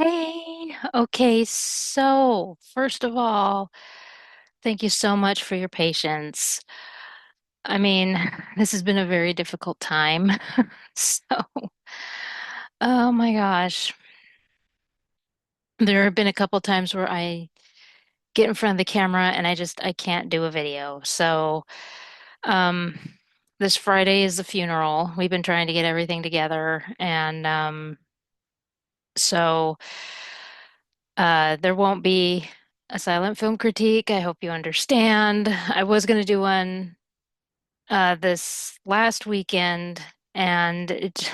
Hey, okay, so first of all, thank you so much for your patience. I mean, this has been a very difficult time. So, oh my gosh, there have been a couple times where I get in front of the camera and I can't do a video. So, um, this Friday is the funeral. We've been trying to get everything together, and so there won't be a silent film critique. I hope you understand. I was going to do one this last weekend, and it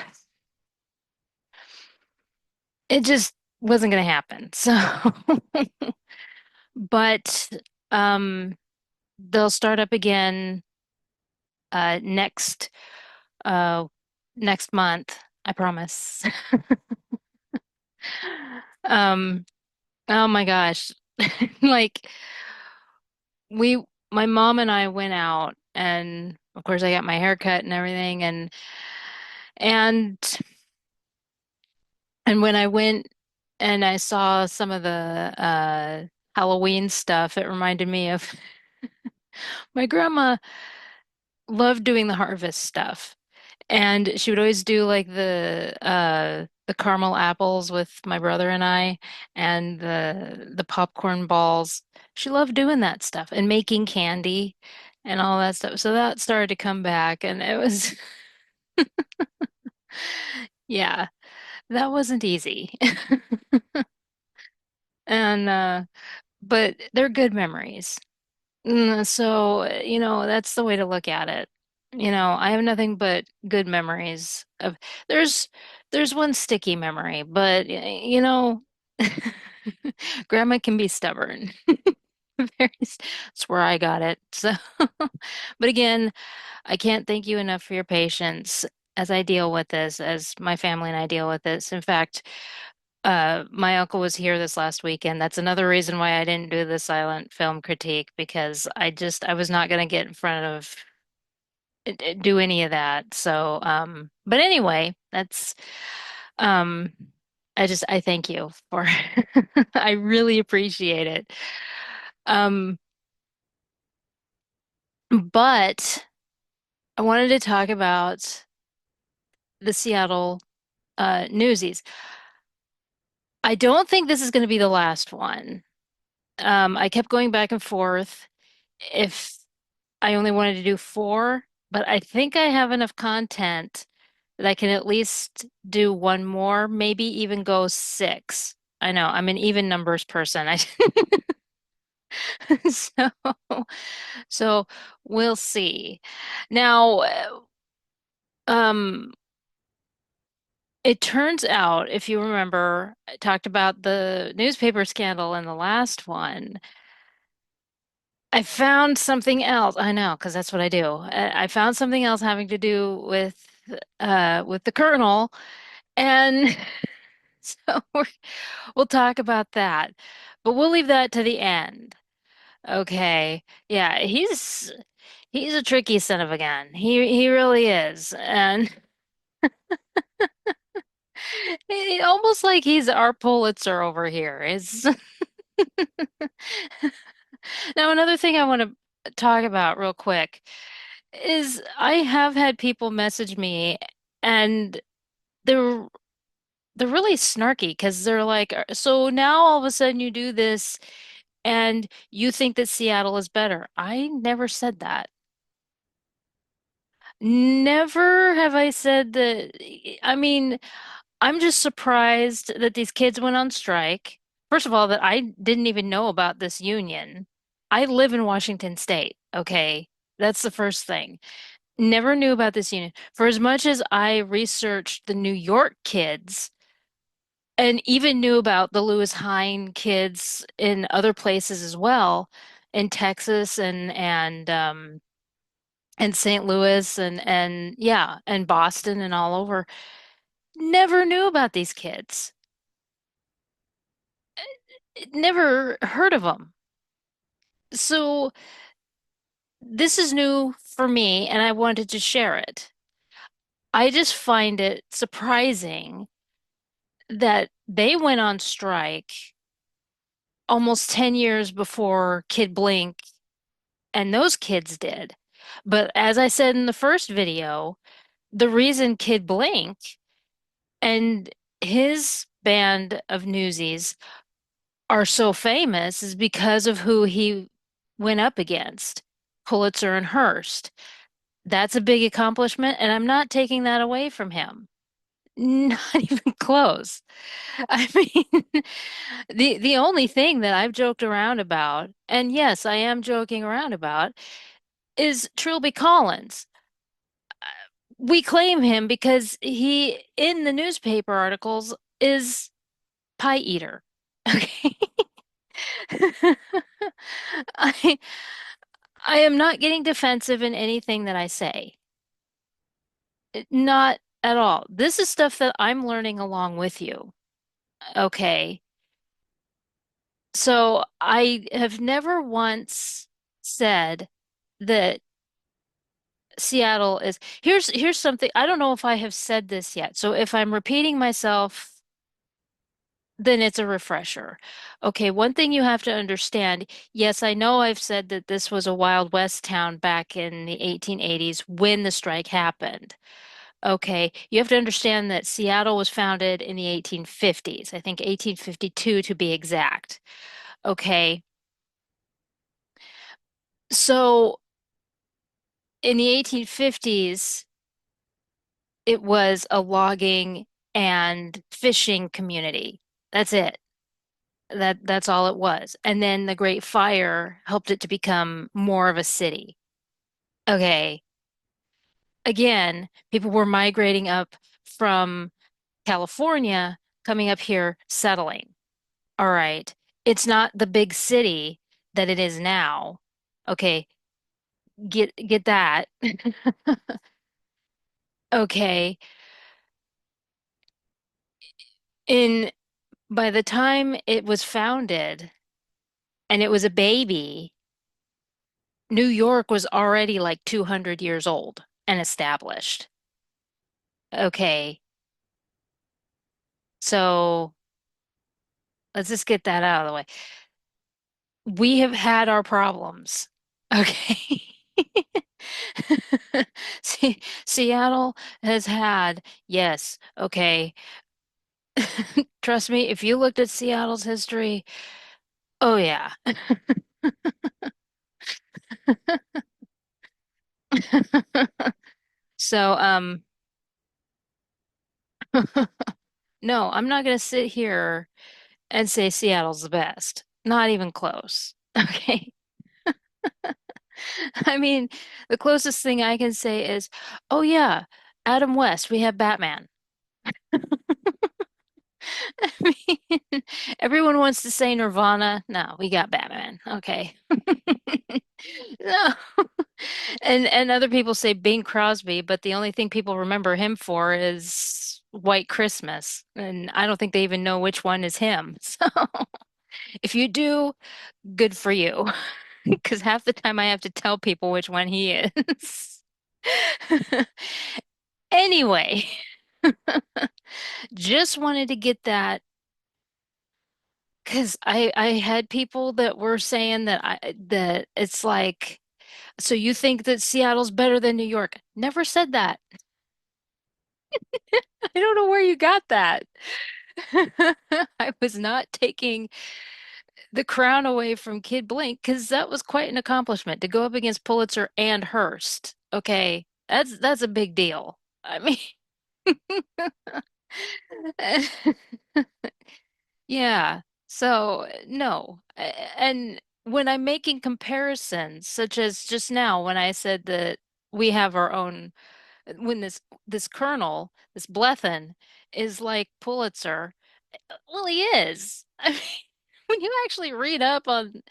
just wasn't going to happen. So, but um, they'll start up again uh, next uh, next month. I promise. Um, oh my gosh. Like we my mom and I went out and of course I got my hair cut and everything and and when I went and I saw some of the Halloween stuff, it reminded me of my grandma loved doing the harvest stuff. And she would always do like the caramel apples with my brother and I and the popcorn balls. She loved doing that stuff and making candy and all that stuff. So that started to come back and it was yeah, that wasn't easy. And but they're good memories. That's the way to look at it. I have nothing but good memories of there's there's one sticky memory, but grandma can be stubborn. That's where I got it. So, but again, I can't thank you enough for your patience as I deal with this, as my family and I deal with this. In fact, my uncle was here this last weekend. That's another reason why I didn't do the silent film critique because I was not going to get in front of do any of that. So, but anyway, that's um, I thank you for I really appreciate it. Um, but I wanted to talk about the Seattle Newsies. I don't think this is going to be the last one. I kept going back and forth. If I only wanted to do four, but I think I have enough content that I can at least do one more, maybe even go six. I know I'm an even numbers person. So so we'll see. Now, um, it turns out, if you remember, I talked about the newspaper scandal in the last one. I found something else. I know, because that's what I do. I found something else having to do with the Colonel, and so we'll talk about that. But we'll leave that to the end. Okay. Yeah, he's a tricky son of a gun. He really is. And almost like he's our Pulitzer over here. It's now another thing I want to talk about real quick is I have had people message me and they're they're really snarky because they're like, so now all of a sudden you do this and you think that Seattle is better. I never said that. Never have I said that. I mean, I'm just surprised that these kids went on strike. First of all, that I didn't even know about this union. I live in Washington State, okay? That's the first thing. Never knew about this union. For as much as I researched the New York kids and even knew about the Lewis Hine kids in other places as well, in Texas and St. Louis and yeah, and Boston and all over. Never knew about these kids. Never heard of them. So this is new for me and I wanted to share it. I just find it surprising that they went on strike almost 10 years before Kid Blink and those kids did. But as I said in the first video, the reason Kid Blink and his band of newsies are so famous is because of who he went up against, Pulitzer and Hearst. That's a big accomplishment, and I'm not taking that away from him. Not even close. I mean, the only thing that I've joked around about, and yes, I am joking around about, is Trilby Collins. We claim him because he, in the newspaper articles, is pie eater. Okay. I I am not getting defensive in anything that I say. Not at all. This is stuff that I'm learning along with you. Okay. So I have never once said that Seattle is here's something I don't know if I have said this yet. So if I'm repeating myself, then it's a refresher. Okay, one thing you have to understand, yes, I know I've said that this was a Wild West town back in the 1880s when the strike happened. Okay, you have to understand that Seattle was founded in the 1850s, I think 1852 to be exact. Okay, so in the 1850s, it was a logging and fishing community. That's it. That's all it was. And then the Great Fire helped it to become more of a city. Okay. Again, people were migrating up from California, coming up here, settling. All right. It's not the big city that it is now. Okay. Get that. Okay. In by the time it was founded and it was a baby, New York was already like 200 years old and established. Okay. So let's just get that out of the way. We have had our problems. Okay. See, Seattle has had, yes, okay. Trust me, if you looked at Seattle's history, oh yeah. So, no, I'm not going to sit here and say Seattle's the best. Not even close. Okay. I mean, the closest thing I can say is, oh yeah, Adam West, we have Batman. I mean, everyone wants to say Nirvana. No, we got Batman. Okay. No. And other people say Bing Crosby, but the only thing people remember him for is White Christmas. And I don't think they even know which one is him. So if you do, good for you. Because half the time I have to tell people which one he is. Anyway, just wanted to get that because I had people that were saying that it's like, so you think that Seattle's better than New York? Never said that. I don't know where you got that. I was not taking the crown away from Kid Blink because that was quite an accomplishment to go up against Pulitzer and Hearst. Okay, that's a big deal. I mean, yeah. So no, and when I'm making comparisons, such as just now when I said that we have our own, when this colonel, this Blethyn, is like Pulitzer. Well, he is. I mean, when you actually read up on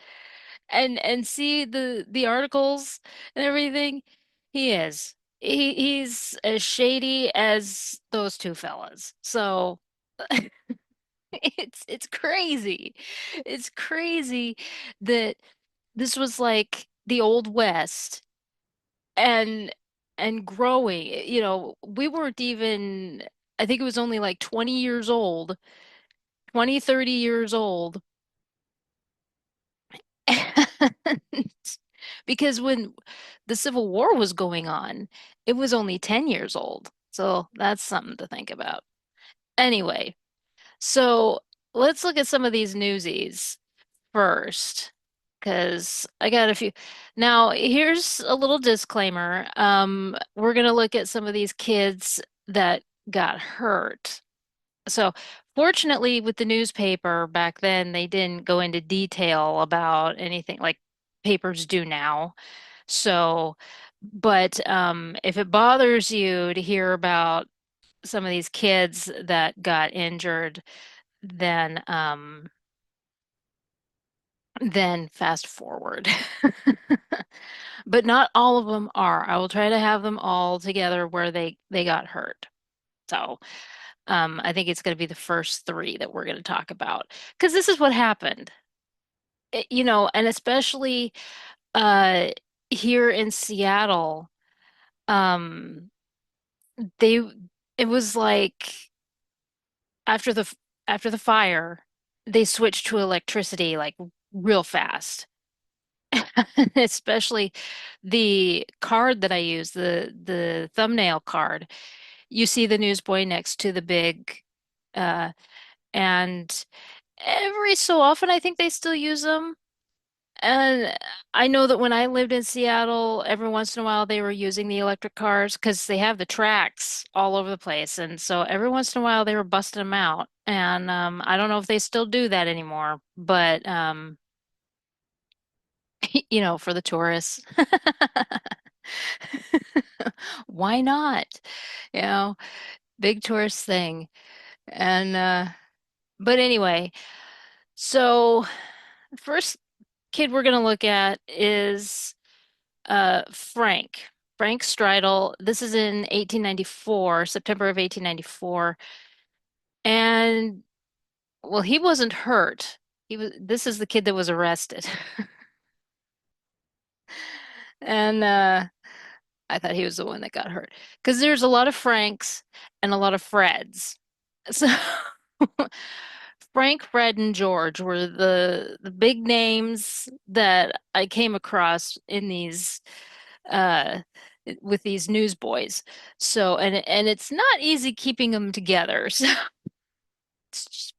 and see the articles and everything, he is. He's as shady as those two fellas. So it's crazy. It's crazy that this was like the Old West and and growing. We weren't even. I think it was only like 20 years old, 20, 30 years old. And because when the Civil War was going on, it was only 10 years old. So that's something to think about. Anyway, so let's look at some of these newsies first, because I got a few. Now, here's a little disclaimer. We're going to look at some of these kids that got hurt. So, fortunately, with the newspaper back then, they didn't go into detail about anything like papers do now. So, but if it bothers you to hear about some of these kids that got injured, then then fast forward. But not all of them are. I will try to have them all together where they got hurt. So, I think it's going to be the first three that we're going to talk about because this is what happened. And especially uh here in Seattle, um they it was like after after the fire, they switched to electricity like real fast. Especially the card that I use, the thumbnail card. You see the newsboy next to the big uh and every so often I think they still use them. And I know that when I lived in Seattle, every once in a while they were using the electric cars because they have the tracks all over the place. And so every once in a while they were busting them out. And I don't know if they still do that anymore, but for the tourists. Why not? You know, big tourist thing. And but anyway, so first kid we're gonna look at is Frank. Frank Stridle. This is in 1894, September of 1894. And well, he wasn't hurt. This is the kid that was arrested. And I thought he was the one that got hurt. Because there's a lot of Franks and a lot of Freds. So Frank, Fred, and George were the big names that I came across in these uh with these newsboys. So and it's not easy keeping them together. So it's just,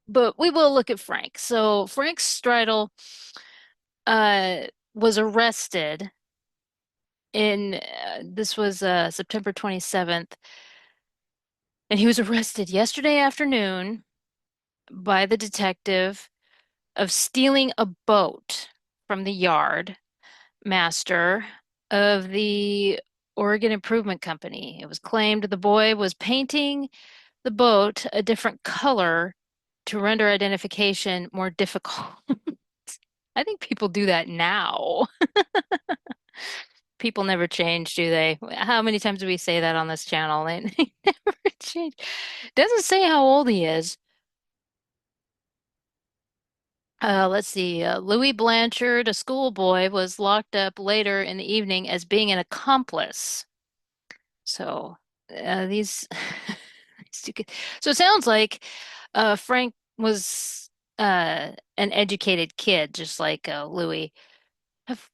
but we will look at Frank. So Frank Stridle was arrested in this was September 27th, and he was arrested yesterday afternoon by the detective of stealing a boat from the yard master of the Oregon Improvement Company. It was claimed the boy was painting the boat a different color to render identification more difficult. I think people do that now. People never change, do they? How many times do we say that on this channel? They never change. Doesn't say how old he is. Let's see. Louis Blanchard, a schoolboy, was locked up later in the evening as being an accomplice. So these, these two so it sounds like Frank was an educated kid, just like Louis. Have,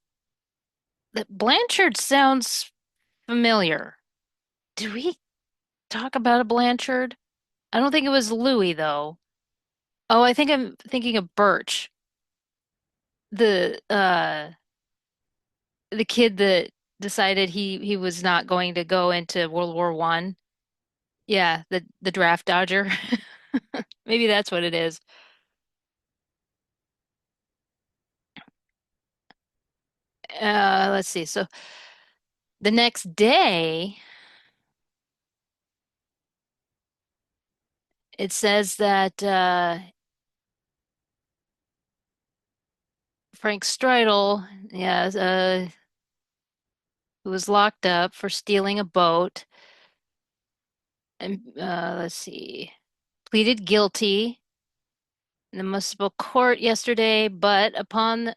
Blanchard sounds familiar. Did we talk about a Blanchard? I don't think it was Louis though. Oh, I think I'm thinking of Birch, the the kid that decided he was not going to go into World War One. Yeah, the draft dodger. Maybe that's what it is. Let's see. So the next day, it says that Frank Stridle, yeah, who was locked up for stealing a boat, and let's see, pleaded guilty in the municipal court yesterday, but upon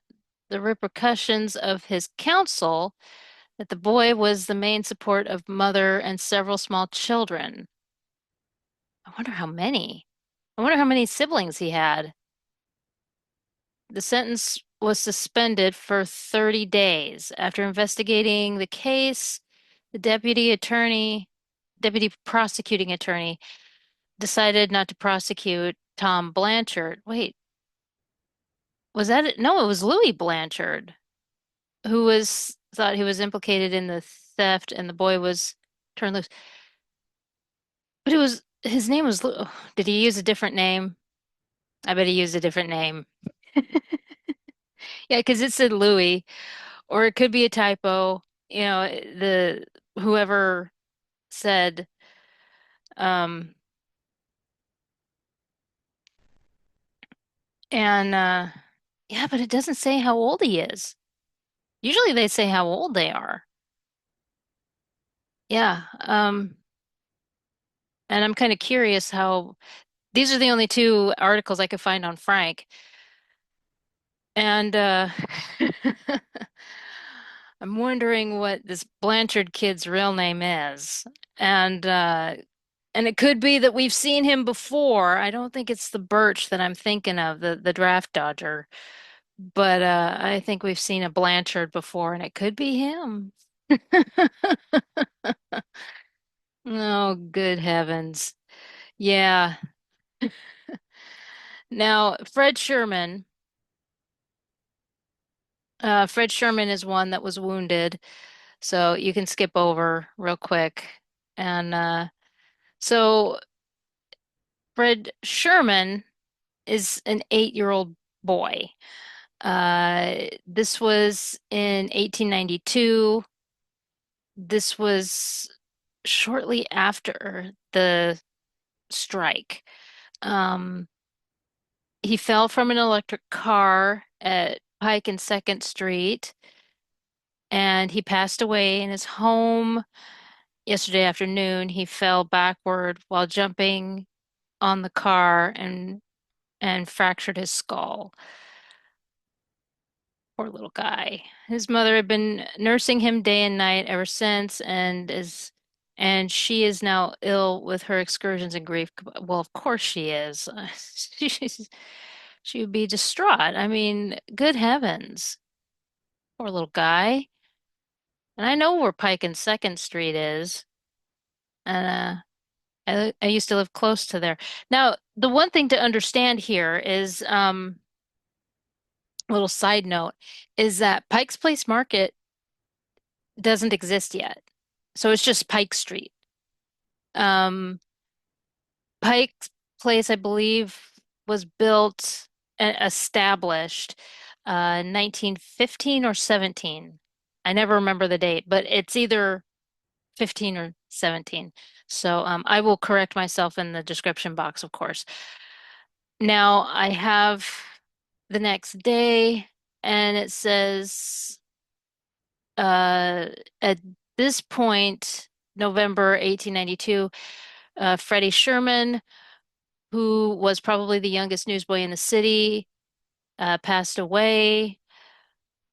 the repercussions of his counsel, that the boy was the main support of mother and several small children. I wonder how many. I wonder how many siblings he had. The sentence was suspended for 30 days. After investigating the case, the deputy prosecuting attorney, decided not to prosecute Tom Blanchard. Wait, was that it? No, it was Louis Blanchard, who was thought he was implicated in the theft, and the boy was turned loose. But it was his name was did he use a different name? I bet he used a different name. Yeah, because it said Louis, or it could be a typo. The whoever said, um, and yeah, but it doesn't say how old he is. Usually they say how old they are. Yeah, and I'm kind of curious how these are the only two articles I could find on Frank, and I'm wondering what this Blanchard kid's real name is, and and it could be that we've seen him before. I don't think it's the Birch that I'm thinking of, the draft dodger. But I think we've seen a Blanchard before, and it could be him. Oh, good heavens. Yeah. Now, Fred Sherman is one that was wounded, so you can skip over real quick. And so Fred Sherman is an 8-year-old boy. This was in 1892. This was shortly after the strike. Um, he fell from an electric car at Pike and Second Street, and he passed away in his home yesterday afternoon. He fell backward while jumping on the car and fractured his skull. Poor little guy. His mother had been nursing him day and night ever since, and she is now ill with her excursions and grief. Well, of course she is. She's, she would be distraught. I mean, good heavens. Poor little guy. And I know where Pike and Second Street is. And I used to live close to there. Now, the one thing to understand here is a little side note is that Pike's Place Market doesn't exist yet. So it's just Pike Street. Um, Pike's Place, I believe, was built and established 1915 or 17. I never remember the date, but it's either 15 or 17. So I will correct myself in the description box, of course. Now I have the next day, and it says uh, at this point, November 1892, Freddie Sherman, who was probably the youngest newsboy in the city, passed away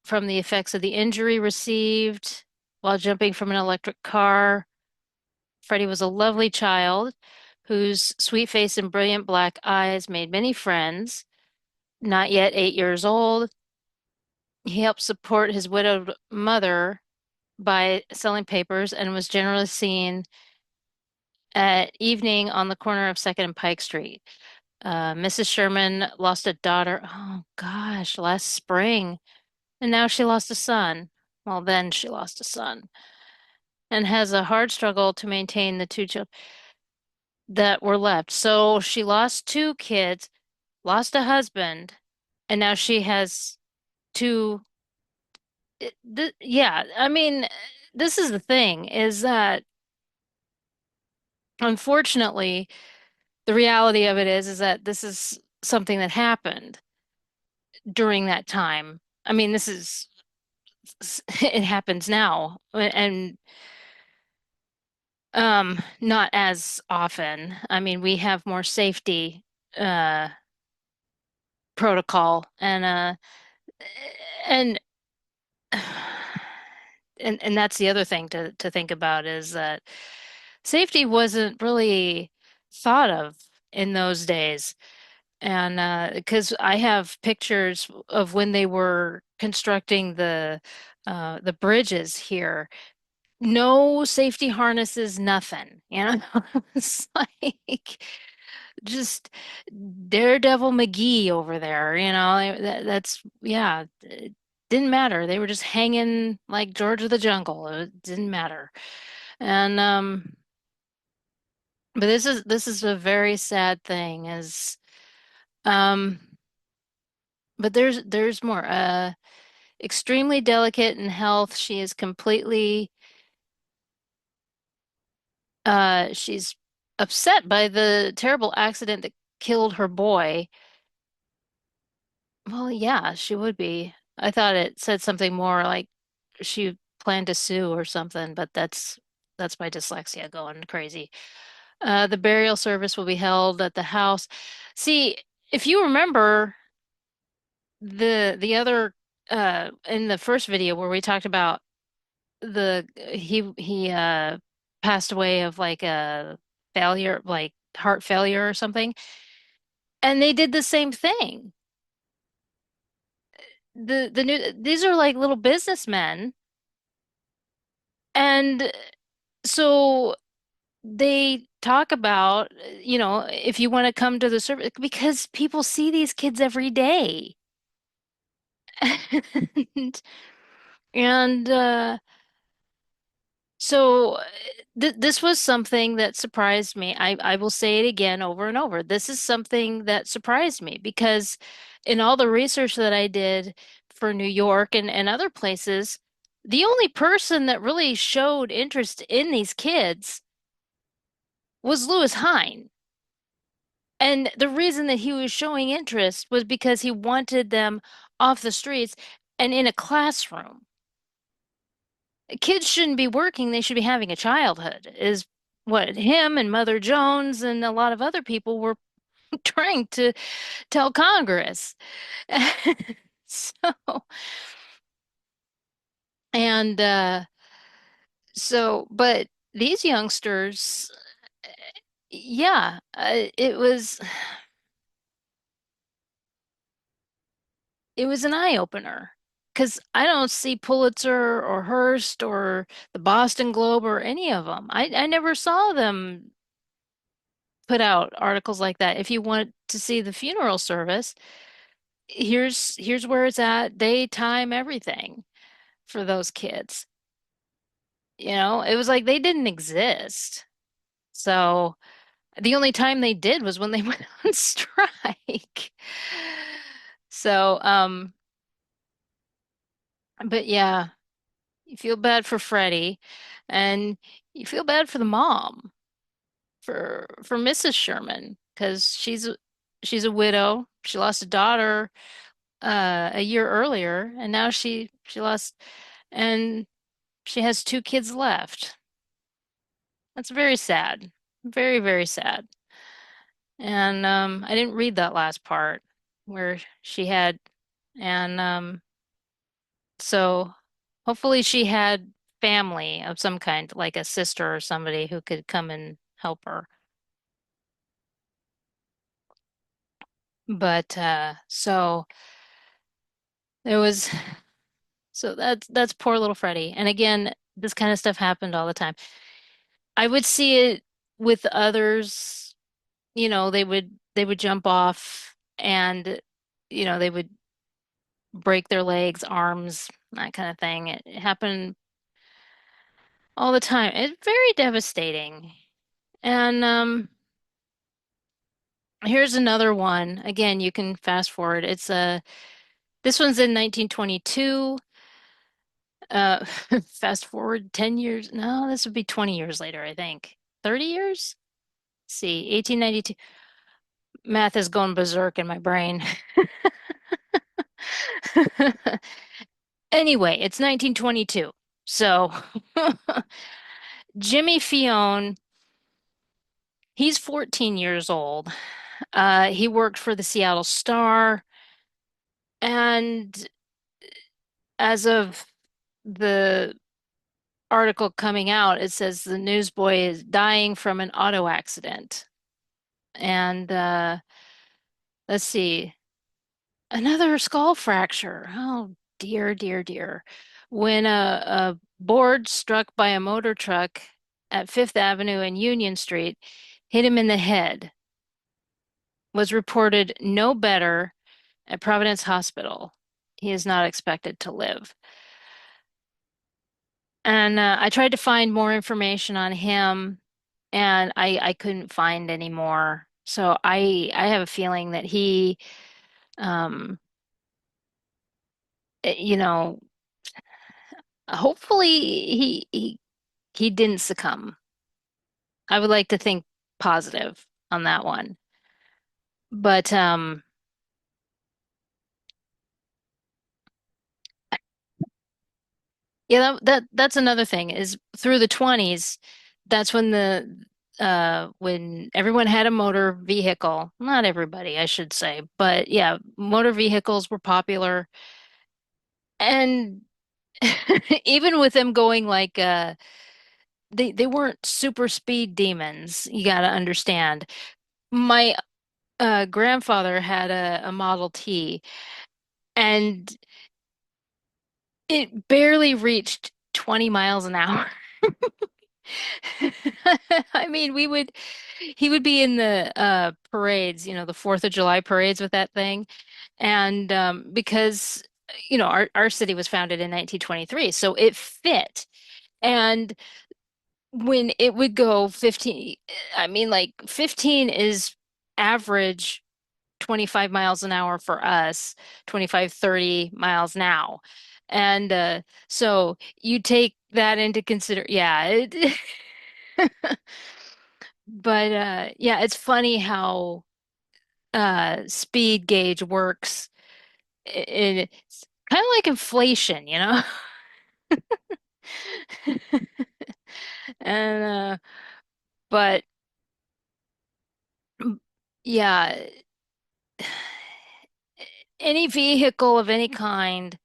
from the effects of the injury received while jumping from an electric car. Freddie was a lovely child whose sweet face and brilliant black eyes made many friends. Not yet 8 years old, he helped support his widowed mother by selling papers and was generally seen at evening on the corner of Second and Pike Street. Mrs. Sherman lost a daughter, oh gosh, last spring, and now she lost a son. Well, then she lost a son and has a hard struggle to maintain the two children that were left. So she lost two kids, lost a husband, and now she has two. Yeah, I mean, this is the thing is that unfortunately, the reality of it is that this is something that happened during that time. I mean, this is it happens now and not as often. I mean, we have more safety uh protocol and and that's the other thing to think about is that safety wasn't really thought of in those days. And because I have pictures of when they were constructing the bridges here, no safety harnesses, nothing. You know, it's like just Daredevil McGee over there. You know, that's yeah. It didn't matter. They were just hanging like George of the Jungle. It didn't matter. And but this is a very sad thing. Is um, but there's more. Extremely delicate in health. She is completely she's upset by the terrible accident that killed her boy. Well, yeah, she would be. I thought it said something more like she planned to sue or something, but that's my dyslexia going crazy. The burial service will be held at the house. See, if you remember the other in the first video where we talked about he passed away of like a failure, like heart failure or something, and they did the same thing. The new these are like little businessmen, and so they talk about, if you want to come to the service, because people see these kids every day. And so th this was something that surprised me. I will say it again over and over. This is something that surprised me because in all the research that I did for New York and other places, the only person that really showed interest in these kids was Lewis Hine. And the reason that he was showing interest was because he wanted them off the streets and in a classroom. Kids shouldn't be working, they should be having a childhood, is what him and Mother Jones and a lot of other people were trying to tell Congress. So, and but these youngsters, yeah, it was an eye opener. Because I don't see Pulitzer or Hearst or the Boston Globe or any of them. I never saw them put out articles like that. If you want to see the funeral service, here's where it's at, day, time, everything for those kids. It was like they didn't exist. So the only time they did was when they went on strike. So, but yeah, you feel bad for Freddie and you feel bad for the mom, for Mrs. Sherman, because she's a widow. She lost a daughter a year earlier, and now she lost, and she has two kids left. That's very sad. Very, very sad. And I didn't read that last part where she had, and so hopefully she had family of some kind, like a sister or somebody who could come and help her. But so there was so that's poor little Freddie. And again, this kind of stuff happened all the time. I would see it with others, they would jump off and they would break their legs, arms, that kind of thing. It happened all the time. It's very devastating. And here's another one. Again, you can fast forward. This one's in 1922. Uh fast forward 10 years. No, this would be 20 years later, I think. 30 years? Let's see, 1892. Math is going berserk in my brain. Anyway, it's 1922. So Jimmy Fione, he's 14 years old. He worked for the Seattle Star, and as of the article coming out, it says the newsboy is dying from an auto accident. And let's see, another skull fracture. Oh, dear, dear, dear. When a board struck by a motor truck at Fifth Avenue and Union Street hit him in the head, was reported no better at Providence Hospital. He is not expected to live. And I tried to find more information on him, and I couldn't find any more. So I have a feeling that he, um, you know, hopefully he didn't succumb. I would like to think positive on that one. But yeah, that's another thing is through the 20s, that's when the when everyone had a motor vehicle. Not everybody, I should say, but yeah, motor vehicles were popular. And even with them going like they weren't super speed demons, you got to understand. My grandfather had a Model T, and it barely reached 20 miles an hour. I mean, he would be in the parades, the 4th of July parades with that thing. And because, our city was founded in 1923, so it fit. And when it would go 15, I mean, like 15 is average 25 miles an hour for us, 25, 30 miles now. And so you take that into consider. Yeah. But yeah, it's funny how speed gauge works. It's kind of like inflation, you know? And but yeah, any vehicle of any kind,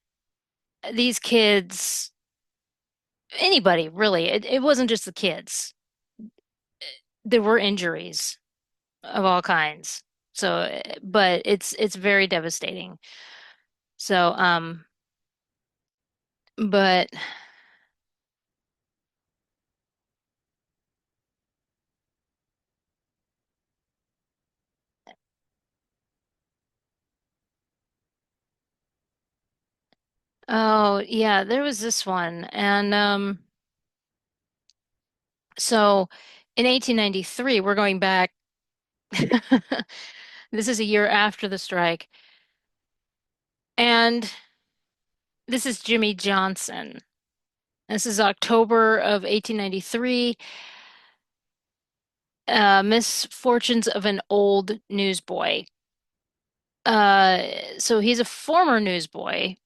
these kids, anybody really, it wasn't just the kids. There were injuries of all kinds. So, but it's very devastating. So, but oh yeah, there was this one, and so in 1893, we're going back. This is a year after the strike, and this is Jimmy Johnson. This is October of 1893. Misfortunes of an old newsboy. So he's a former newsboy.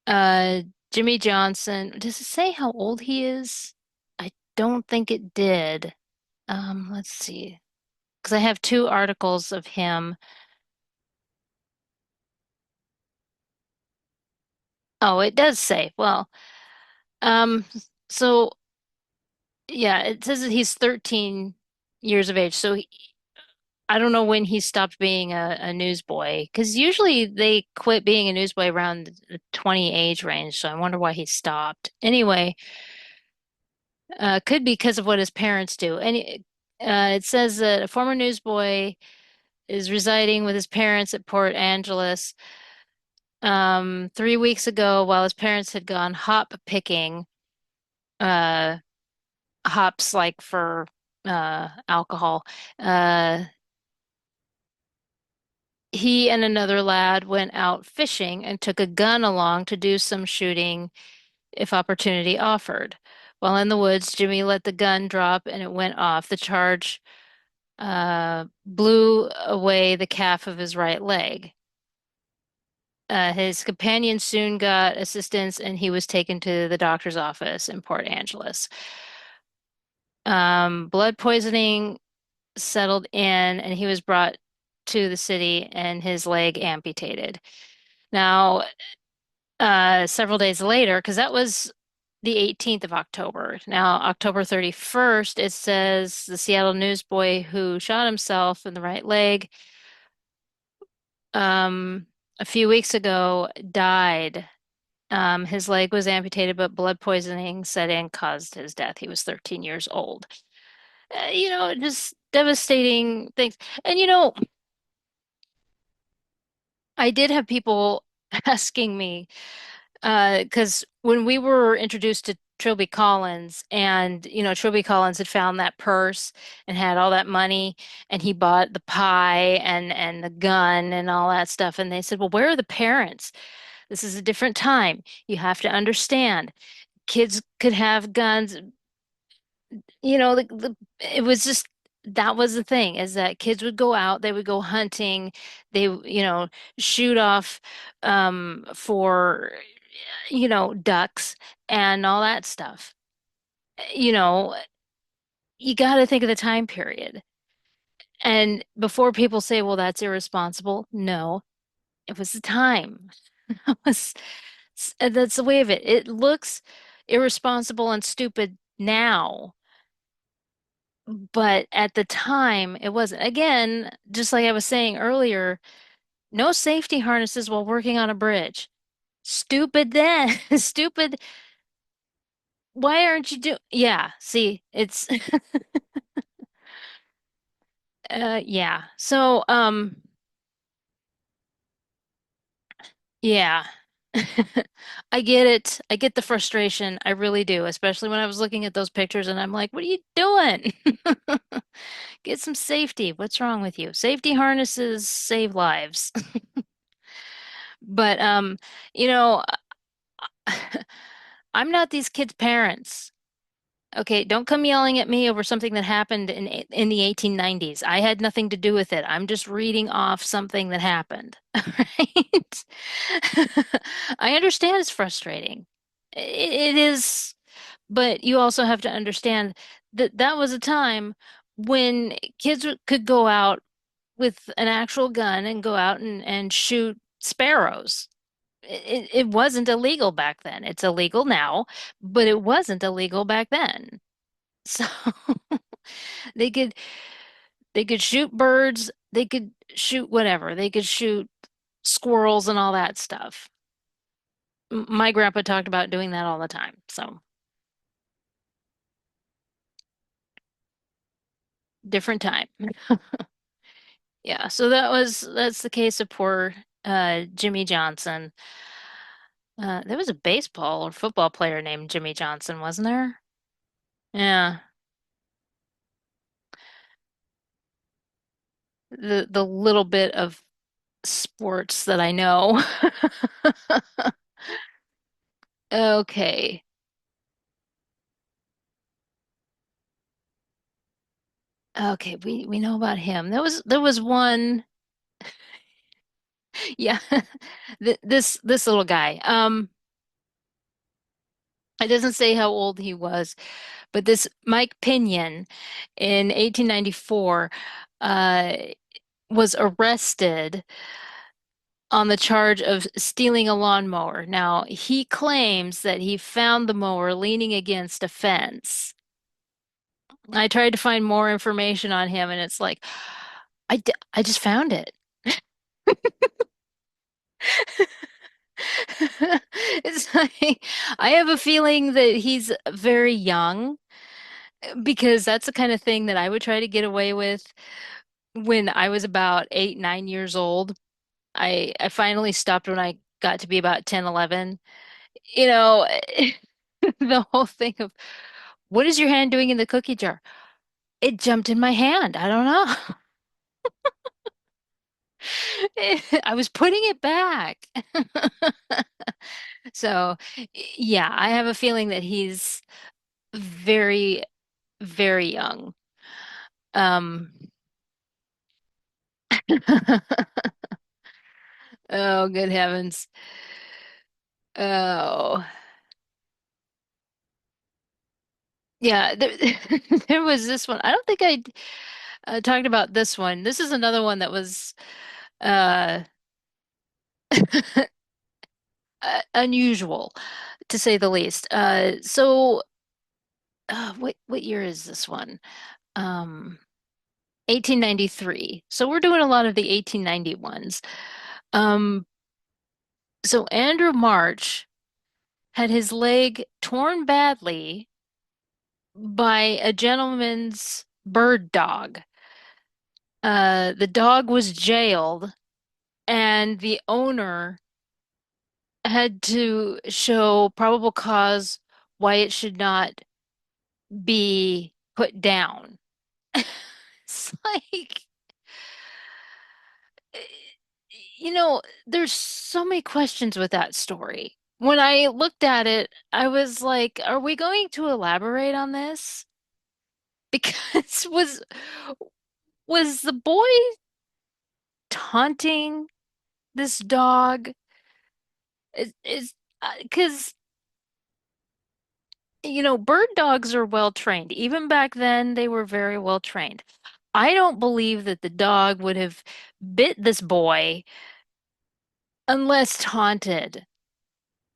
Uh, Jimmy Johnson. Does it say how old he is? I don't think it did. Let's see. Because I have two articles of him. Oh, it does say. Well, um, so yeah, it says that he's 13 years of age. So I don't know when he stopped being a newsboy, because usually they quit being a newsboy around the 20 age range. So I wonder why he stopped. Anyway, could be because of what his parents do. And it says that a former newsboy is residing with his parents at Port Angeles. 3 weeks ago, while his parents had gone hop picking, uh, hops like for alcohol, uh, he and another lad went out fishing and took a gun along to do some shooting if opportunity offered. While in the woods, Jimmy let the gun drop and it went off. The charge blew away the calf of his right leg. His companion soon got assistance and he was taken to the doctor's office in Port Angeles. Blood poisoning settled in and he was brought to the city and his leg amputated. Now, several days later, because that was the 18th of October. Now, October 31st, it says the Seattle newsboy who shot himself in the right leg um, a few weeks ago died. His leg was amputated, but blood poisoning set in, caused his death. He was 13 years old. Just devastating things. And I did have people asking me, because when we were introduced to Trilby Collins, and Trilby Collins had found that purse and had all that money, and he bought the pie and the gun and all that stuff, and they said, "Well, where are the parents? This is a different time. You have to understand. Kids could have guns." It was just that was the thing, is that kids would go out, they would go hunting, they, shoot off for ducks and all that stuff. You know, you got to think of the time period. And before people say, well, that's irresponsible, no, it was the time. It was, that's the way of it. It looks irresponsible and stupid now, but at the time, it wasn't. Again, just like I was saying earlier, no safety harnesses while working on a bridge. Stupid then. Stupid. Why aren't you doing? Yeah, see, it's yeah. So, yeah. I get it. I get the frustration. I really do, especially when I was looking at those pictures and I'm like, what are you doing? Get some safety. What's wrong with you? Safety harnesses save lives. But you know, I'm not these kids' parents. Okay, don't come yelling at me over something that happened in the 1890s. I had nothing to do with it. I'm just reading off something that happened. Right? I understand it's frustrating. It is, but you also have to understand that that was a time when kids could go out with an actual gun and go out and shoot sparrows. It wasn't illegal back then. It's illegal now, but it wasn't illegal back then. So they could they could shoot birds, they could shoot whatever. They could shoot squirrels and all that stuff. My grandpa talked about doing that all the time. So different time. Yeah, so that's the case of poor Jimmy Johnson. There was a baseball or football player named Jimmy Johnson, wasn't there? Yeah. The little bit of sports that I know. Okay. Okay, we know about him. There was one, yeah. This little guy. It doesn't say how old he was, but this Mike Pinion in 1894 uh was arrested on the charge of stealing a lawnmower. Now, he claims that he found the mower leaning against a fence. I tried to find more information on him, and it's like, I just found it. It's like, I have a feeling that he's very young, because that's the kind of thing that I would try to get away with when I was about 8, 9 years old. I finally stopped when I got to be about 10, 11. You know, the whole thing of, what is your hand doing in the cookie jar? It jumped in my hand. I don't know. I was putting it back. So, yeah, I have a feeling that he's very, very young. Um, oh, good heavens. Oh, yeah, there was this one. I don't think I talked about this one. This is another one that was uh, unusual. to say the least. What year is this one? Um, 1893. So we're doing a lot of the 1891s. Um, so Andrew March had his leg torn badly by a gentleman's bird dog. The dog was jailed, and the owner had to show probable cause why it should not be put down. It's like, eh, there's so many questions with that story. When I looked at it, I was like, are we going to elaborate on this? Because was the boy taunting this dog? Is because bird dogs are well trained. Even back then, they were very well trained. I don't believe that the dog would have bit this boy unless taunted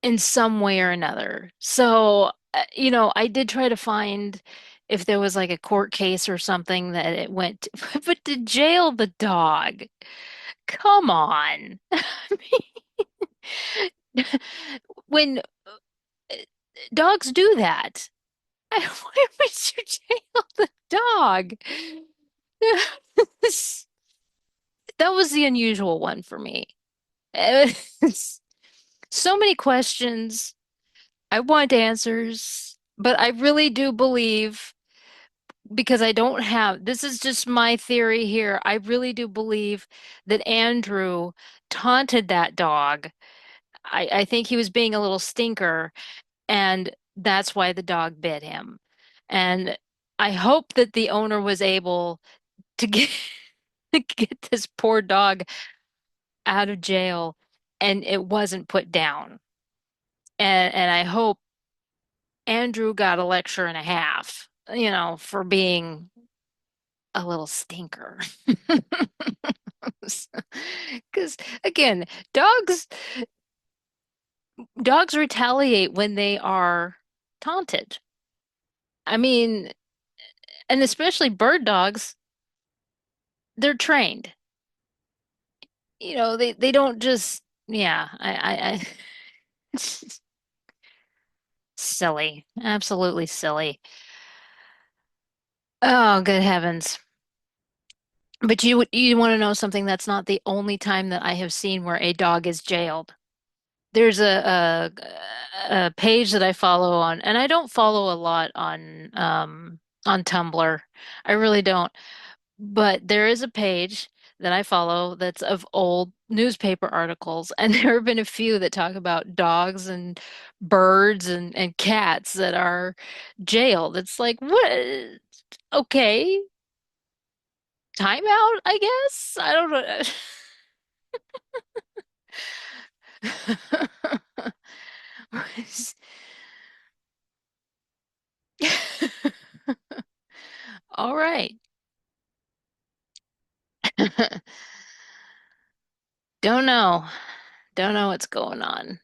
in some way or another. So, I did try to find if there was like a court case or something that it went to, but to jail the dog. Come on. I mean, when dogs do that, why would you jail the dog? That was the unusual one for me. It was so many questions. I want answers, but I really do believe, because I don't have, this is just my theory here. I really do believe that Andrew taunted that dog. I think he was being a little stinker, and that's why the dog bit him. And I hope that the owner was able to get to get this poor dog out of jail and it wasn't put down. And I hope Andrew got a lecture and a half, for being a little stinker. Because again, dogs dogs retaliate when they are taunted. I mean, and especially bird dogs, they're trained. They don't just, yeah, silly, absolutely silly. Oh, good heavens. But you want to know something? That's not the only time that I have seen where a dog is jailed. There's a page that I follow on, and I don't follow a lot on Tumblr. I really don't. But there is a page that I follow that's of old newspaper articles, and there have been a few that talk about dogs and birds and cats that are jailed. It's like, what? Okay, time out, I guess. I don't know. All right. Don't know. Don't know what's going on.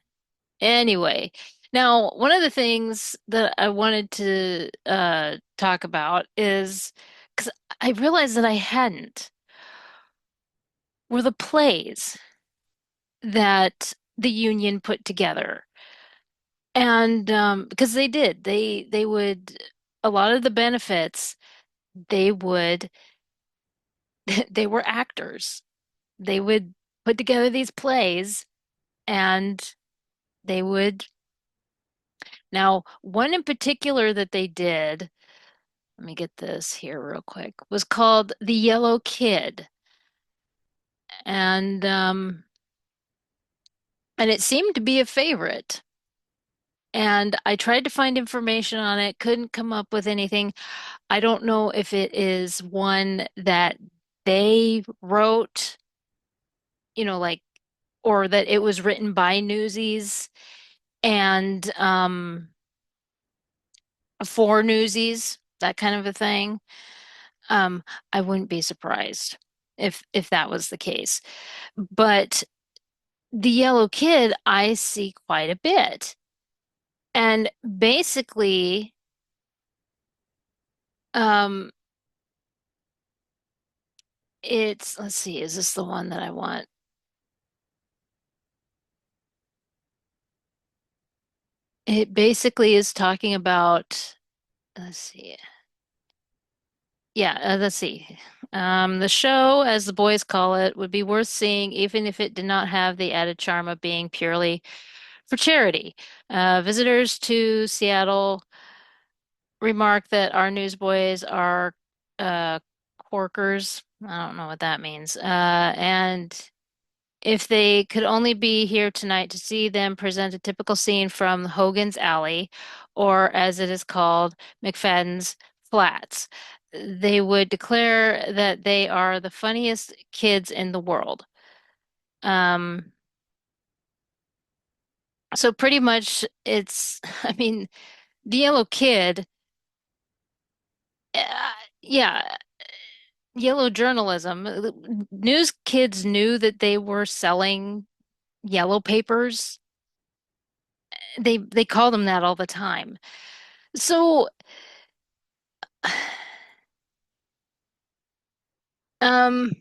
Anyway, now one of the things that I wanted to talk about is because I realized that I hadn't were the plays that the union put together. And because they did, they would a lot of the benefits they would they were actors. They would put together these plays and they would now one in particular that they did, let me get this here real quick, was called The Yellow Kid. And and it seemed to be a favorite. And I tried to find information on it, couldn't come up with anything. I don't know if it is one that they wrote, like, or that it was written by Newsies and for Newsies, that kind of a thing. Um, I wouldn't be surprised if that was the case. But the yellow kid, I see quite a bit. And basically, um, let's see, is this the one that I want? It basically is talking about, let's see. Yeah, let's see. The show, as the boys call it, would be worth seeing even if it did not have the added charm of being purely for charity. Visitors to Seattle remark that our newsboys are uh, corkers. I don't know what that means. And if they could only be here tonight to see them present a typical scene from Hogan's Alley, or as it is called, McFadden's Flats, they would declare that they are the funniest kids in the world. Um, so pretty much it's, I mean, the Yellow Kid, uh, yeah, yellow journalism. News kids knew that they were selling yellow papers. They call them that all the time. So, um,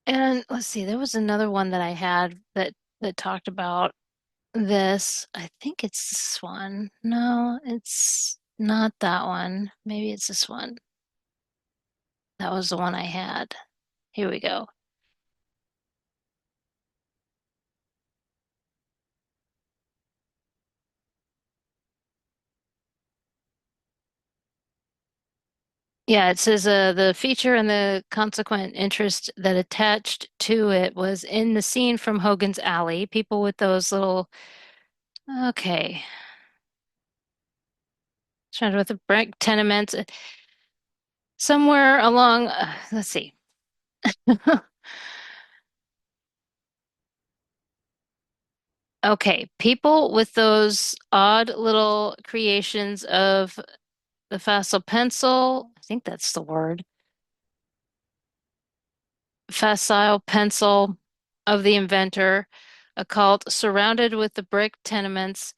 and let's see, there was another one that I had that talked about this. I think it's this one. No, it's not that one. Maybe it's this one. That was the one I had. Here we go. Yeah, it says the feature and the consequent interest that attached to it was in the scene from Hogan's Alley. People with those little, okay, trying with the brick tenements somewhere along, let's see. Okay, people with those odd little creations of the facile pencil, I think that's the word, facile pencil of the inventor, a cult surrounded with the brick tenements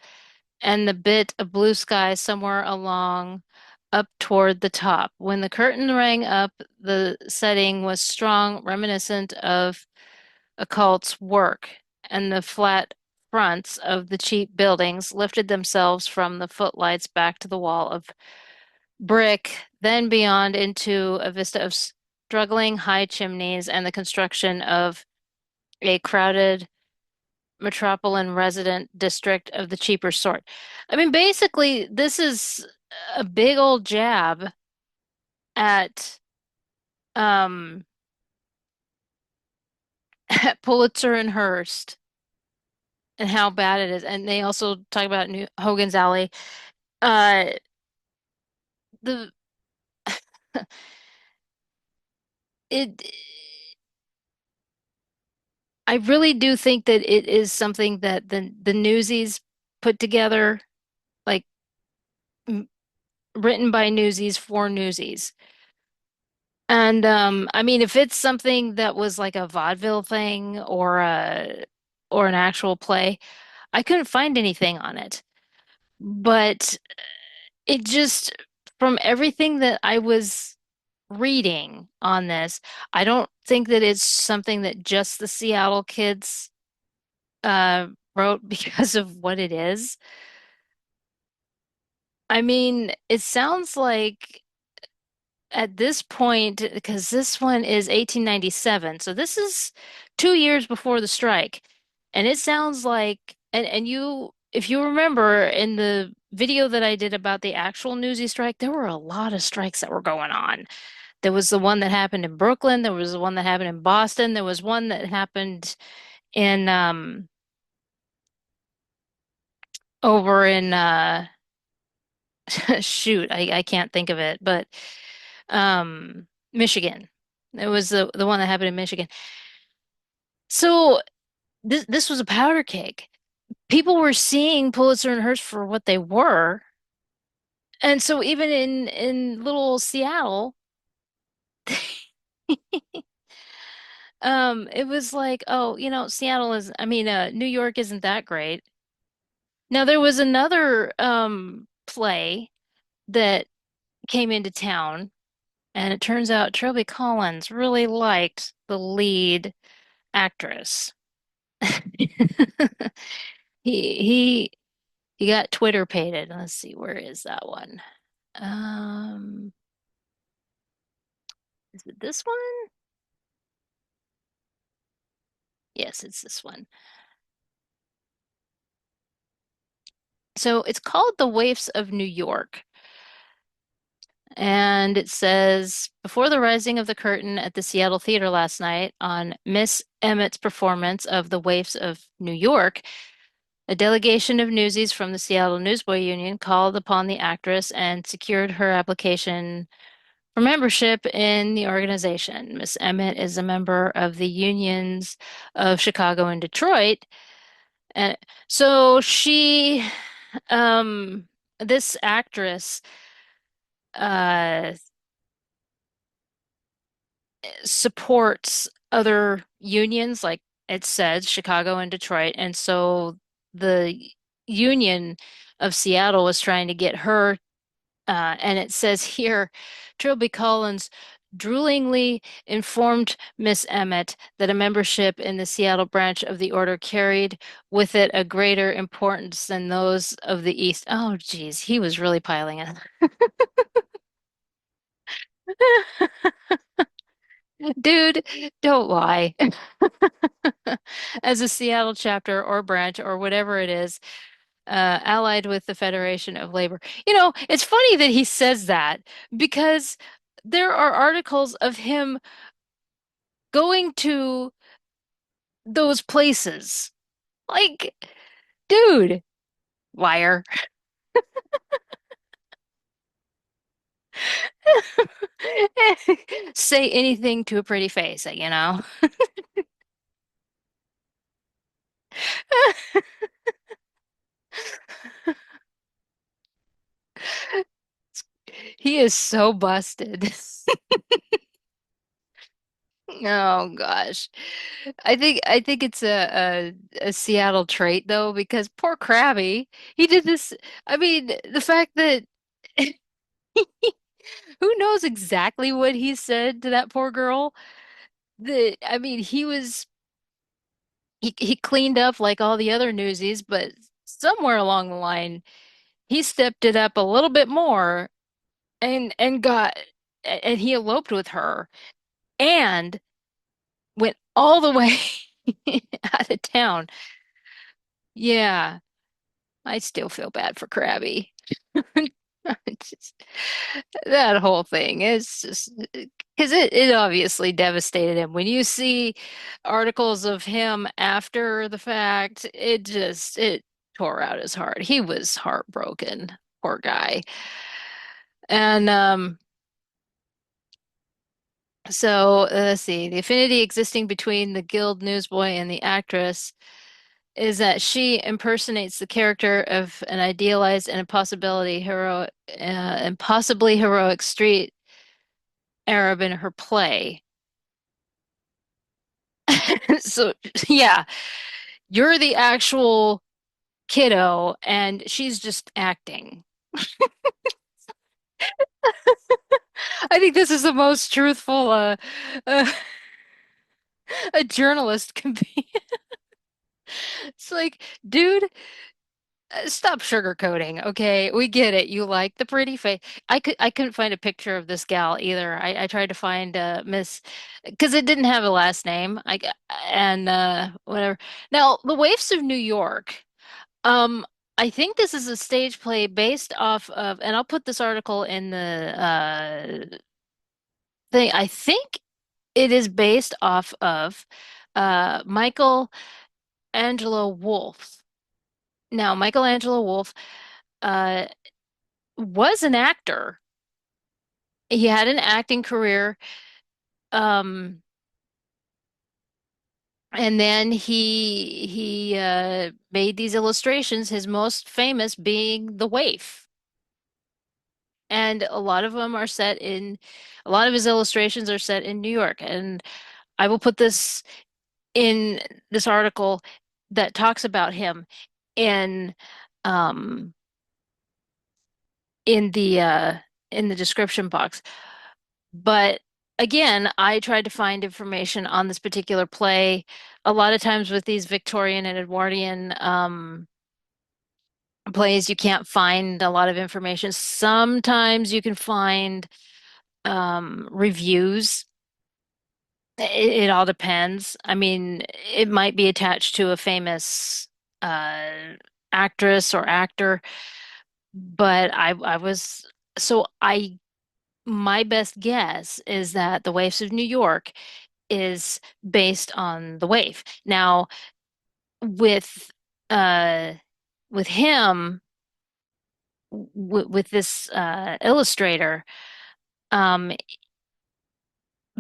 and the bit of blue sky somewhere along up toward the top. When the curtain rang up, the setting was strong, reminiscent of a cult's work, and the flat fronts of the cheap buildings lifted themselves from the footlights back to the wall of brick, then beyond into a vista of struggling high chimneys and the construction of a crowded metropolitan resident district of the cheaper sort. I mean, basically, this is a big old jab at um at Pulitzer and Hearst and how bad it is. And they also talk about New Hogan's Alley. Uh the it I really do think that it is something that the Newsies put together, like m written by Newsies for Newsies. And I mean, if it's something that was like a vaudeville thing or an actual play, I couldn't find anything on it. But it just from everything that I was reading on this, I don't think that it's something that just the Seattle kids uh wrote because of what it is. I mean, it sounds like at this point, because this one is 1897, so this is 2 years before the strike. And it sounds like, and if you remember in the video that I did about the actual Newsy strike, there were a lot of strikes that were going on. There was the one that happened in Brooklyn, there was the one that happened in Boston, there was one that happened in over in shoot, I can't think of it, but Michigan. It was the one that happened in Michigan. So this was a powder keg. People were seeing Pulitzer and Hearst for what they were. And so even in little Seattle, It was like, oh, Seattle is, I mean, New York isn't that great. Now there was another play that came into town, and it turns out Trilby Collins really liked the lead actress. He he he got Twitter pated. Let's see, where is that one? Um, is it this one? Yes, it's this one. So it's called The Waifs of New York. And it says, before the rising of the curtain at the Seattle Theater last night on Miss Emmett's performance of The Waifs of New York, a delegation of newsies from the Seattle Newsboy Union called upon the actress and secured her application for membership in the organization. Miss Emmett is a member of the unions of Chicago and Detroit. And so um, this actress, uh, supports other unions, like it says, Chicago and Detroit. And so the Union of Seattle was trying to get her, and it says here, Trilby Collins droolingly informed Miss Emmett that a membership in the Seattle branch of the order carried with it a greater importance than those of the East. Oh, geez, he was really piling it. Dude, don't lie. As a Seattle chapter or branch or whatever it is, allied with the Federation of Labor. It's funny that he says that because there are articles of him going to those places. Like, dude, liar. Say anything to a pretty face. He is so busted. Oh gosh. I think it's a Seattle trait though, because poor Krabby, he did this. I mean, the fact that who knows exactly what he said to that poor girl? That I mean, he cleaned up like all the other newsies, but somewhere along the line, he stepped it up a little bit more and he eloped with her and went all the way out of town. Yeah. I still feel bad for Krabby. Just, that whole thing is just because it obviously devastated him. When you see articles of him after the fact, it tore out his heart. He was heartbroken, poor guy. And so let's see, the affinity existing between the Guild newsboy and the actress is that she impersonates the character of an idealized and impossibly heroic street Arab in her play. So, yeah, you're the actual kiddo, and she's just acting. I think this is the most truthful uh, a journalist can be. It's like, dude, stop sugarcoating, okay? We get it. You like the pretty face. I couldn't find a picture of this gal either. I tried to find Miss because it didn't have a last name. And whatever. Now, The Waifs of New York. Um, I think this is a stage play based off of, and I'll put this article in the thing. I think it is based off of Michael Angelo Wolf. Now, Michelangelo Wolf uh, was an actor. He had an acting career, um, and then he made these illustrations. His most famous being the waif, and a lot of his illustrations are set in New York. And I will put this in this article that talks about him in um in the uh in the description box. But again, I tried to find information on this particular play. A lot of times with these Victorian and Edwardian plays, you can't find a lot of information. Sometimes you can find reviews. It all depends. I mean, it might be attached to a famous uh, actress or actor, but I was so I my best guess is that The Waifs of New York is based on the waif. Now, with uh with him with this illustrator, um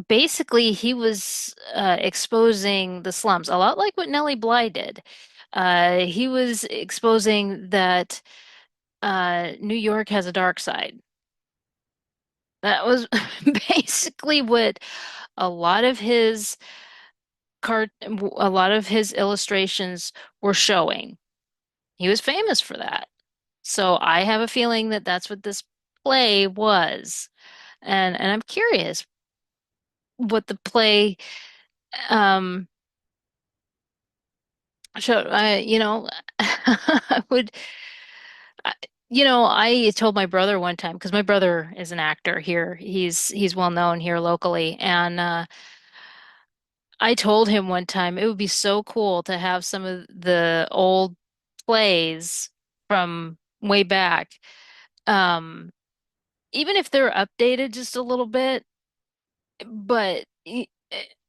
basically he was exposing the slums, a lot like what Nellie Bly did. He was exposing that New York has a dark side. That was basically what a lot of his a lot of his illustrations were showing. He was famous for that. So I have a feeling that that's what this play was. And I'm curious what the play um showed. I would I, I told my brother one time because my brother is an actor here. He's well known here locally, and I told him one time it would be so cool to have some of the old plays from way back. Um, Even if they're updated just a little bit, but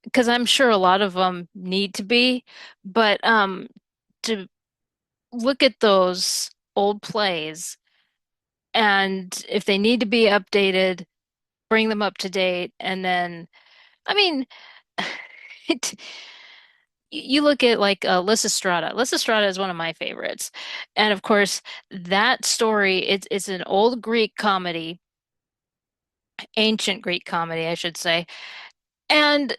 because I'm sure a lot of them need to be, but to look at those old plays and if they need to be updated, bring them up to date, and then I mean, it, you look at like Lysistrata. Lysistrata is one of my favorites, and of course that story it's an old Greek comedy, ancient Greek comedy, I should say, and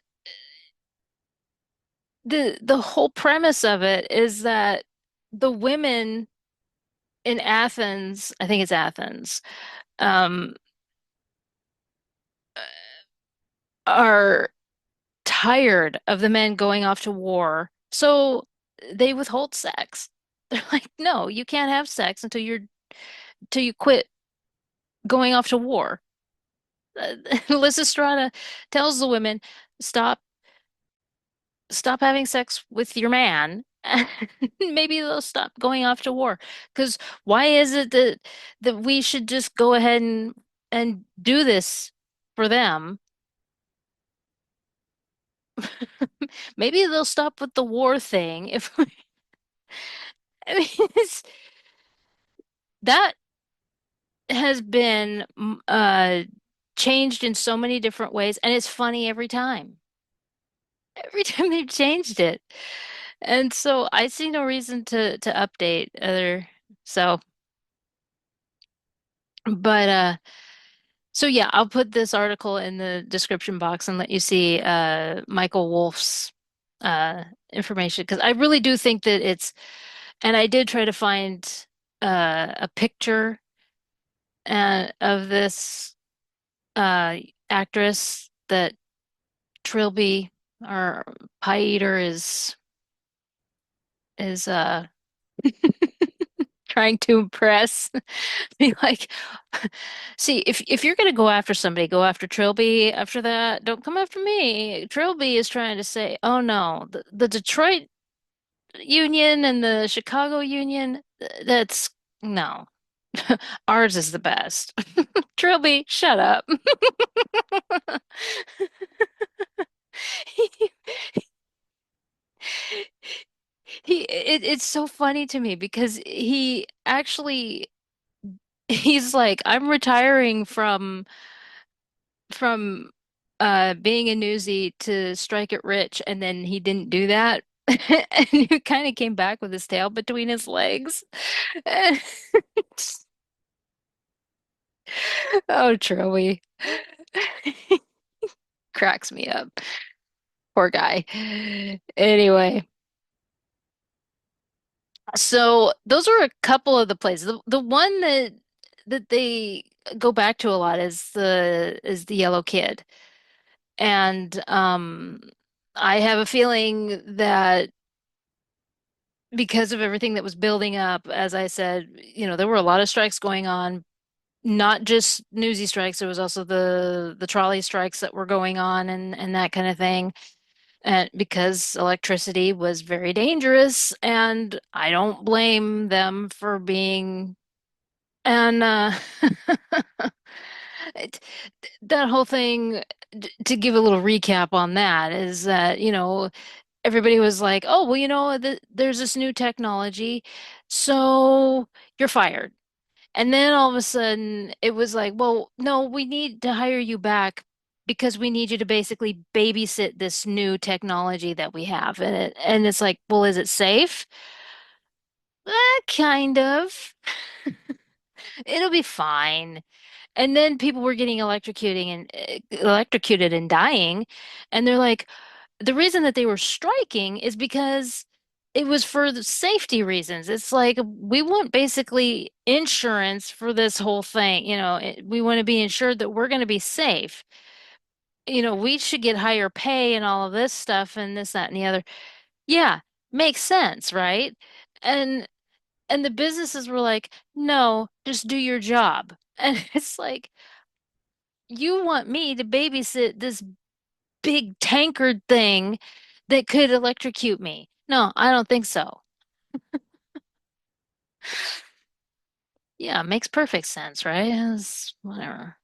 the whole premise of it is that the women in Athens, I think it's Athens, um, are tired of the men going off to war, so they withhold sex. They're like, no, you can't have sex until you quit going off to war. Lysistrata tells the women, stop stop having sex with your man. Maybe they'll stop going off to war. Because why is it that we should just go ahead and do this for them? Maybe they'll stop with the war thing. If I mean, that has been changed in so many different ways, and it's funny every time. Every time they've changed it. And so I see no reason to update other so but so yeah, I'll put this article in the description box and let you see Michael Wolff's uh information because I really do think that it's and I did try to find a picture of this uh actress that Trilby or Pie Eater is trying to impress. Be like, see, if you're gonna go after somebody, go after Trilby. After that, don't come after me. Trilby is trying to say, oh no, the Detroit Union and the Chicago Union, that's no. Ours is the best. Trilby, shut up. It's so funny to me because he actually he's like, I'm retiring from being a newsie to strike it rich, and then he didn't do that. And he kind of came back with his tail between his legs. And oh, Troy cracks me up. Poor guy. Anyway, so those were a couple of the places. The one that they go back to a lot is the yellow kid. And I have a feeling that because of everything that was building up, as I said, there were a lot of strikes going on, not just newsy strikes, there was also the trolley strikes that were going on and that kind of thing. And because electricity was very dangerous, and I don't blame them for being and it- that whole thing, to give a little recap on that, is that, everybody was like, "Oh, well, there's this new technology, so you're fired." And then all of a sudden, it was like, "Well, no, we need to hire you back because we need you to basically babysit this new technology that we have." And it's like, "Well, is it safe?" Kind of. It'll be fine. And then people were getting electrocuted and dying, and they're like, the reason that they were striking is because it was for the safety reasons. It's like we want basically insurance for this whole thing. We want to be ensured that we're going to be safe. We should get higher pay and all of this stuff and this, that, and the other. Yeah, makes sense, right? And and the businesses were like, no, just do your job. And it's like, you want me to babysit this big tankard thing that could electrocute me? No, I don't think so. Yeah, makes perfect sense, right? Whatever.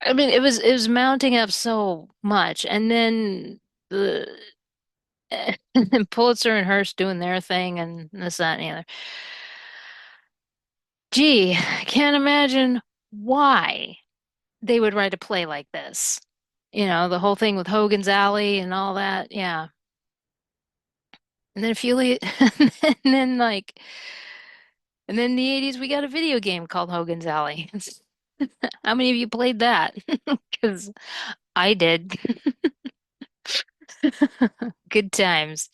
I mean, it was mounting up so much, and then the and then Pulitzer and Hearst doing their thing, and this, that, and the other. Gee, I can't imagine why they would write a play like this. The whole thing with Hogan's Alley and all that. Yeah. And then if you leave, and then like, and then in the 80s, we got a video game called Hogan's Alley. How many of you played that? Because I did. Good times.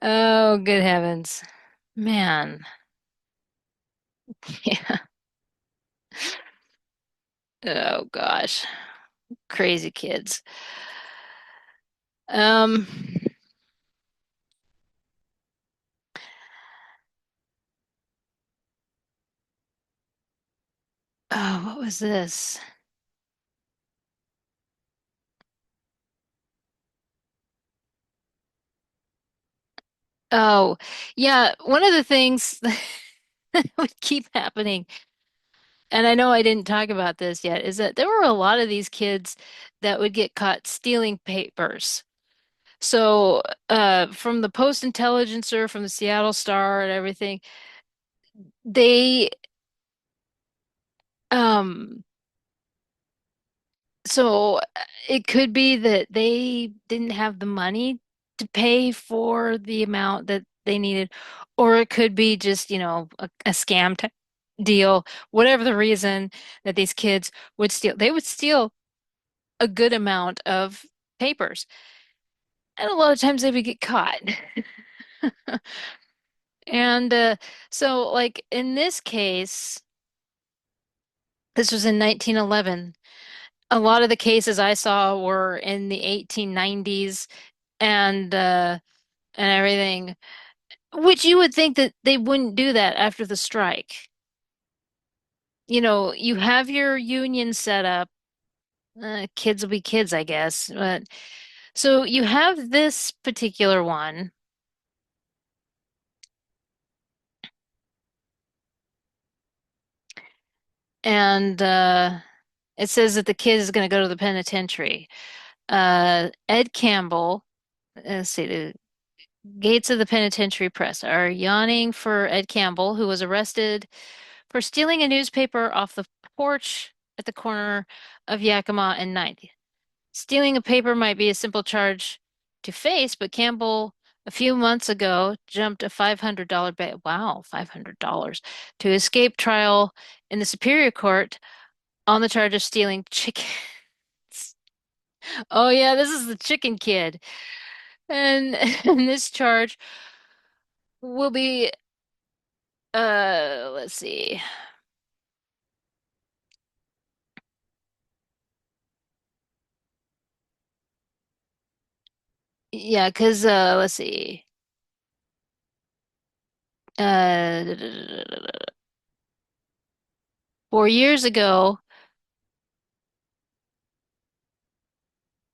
Oh, good heavens. Man. Yeah. Oh, gosh. Crazy kids. Um, oh, what was this? Oh, yeah. One of the things that would keep happening, and I know I didn't talk about this yet, is that there were a lot of these kids that would get caught stealing papers. So, from the Post-Intelligencer, from the Seattle Star and everything, they, um, so it could be that they didn't have the money to pay for the amount that they needed, or it could be just, a scam deal, whatever the reason that these kids would steal. They would steal a good amount of papers, and a lot of times they would get caught. And so, like in this case, this was in 1911. A lot of the cases I saw were in the 1890s and everything, which you would think that they wouldn't do that after the strike. You have your union set up. Kids will be kids, I guess. But so you have this particular one, and it says that the kid is going to go to the penitentiary. Ed Campbell, let's see, the gates of the penitentiary press are yawning for Ed Campbell, who was arrested for stealing a newspaper off the porch at the corner of Yakima and Ninth. Stealing a paper might be a simple charge to face, but Campbell, a few months ago, jumped a $500 bail. Wow, $500 to escape trial in the Superior Court on the charge of stealing chickens. Oh yeah, this is the chicken kid. And, and this charge will be let's see. Yeah, 'cause let's see. 4 years ago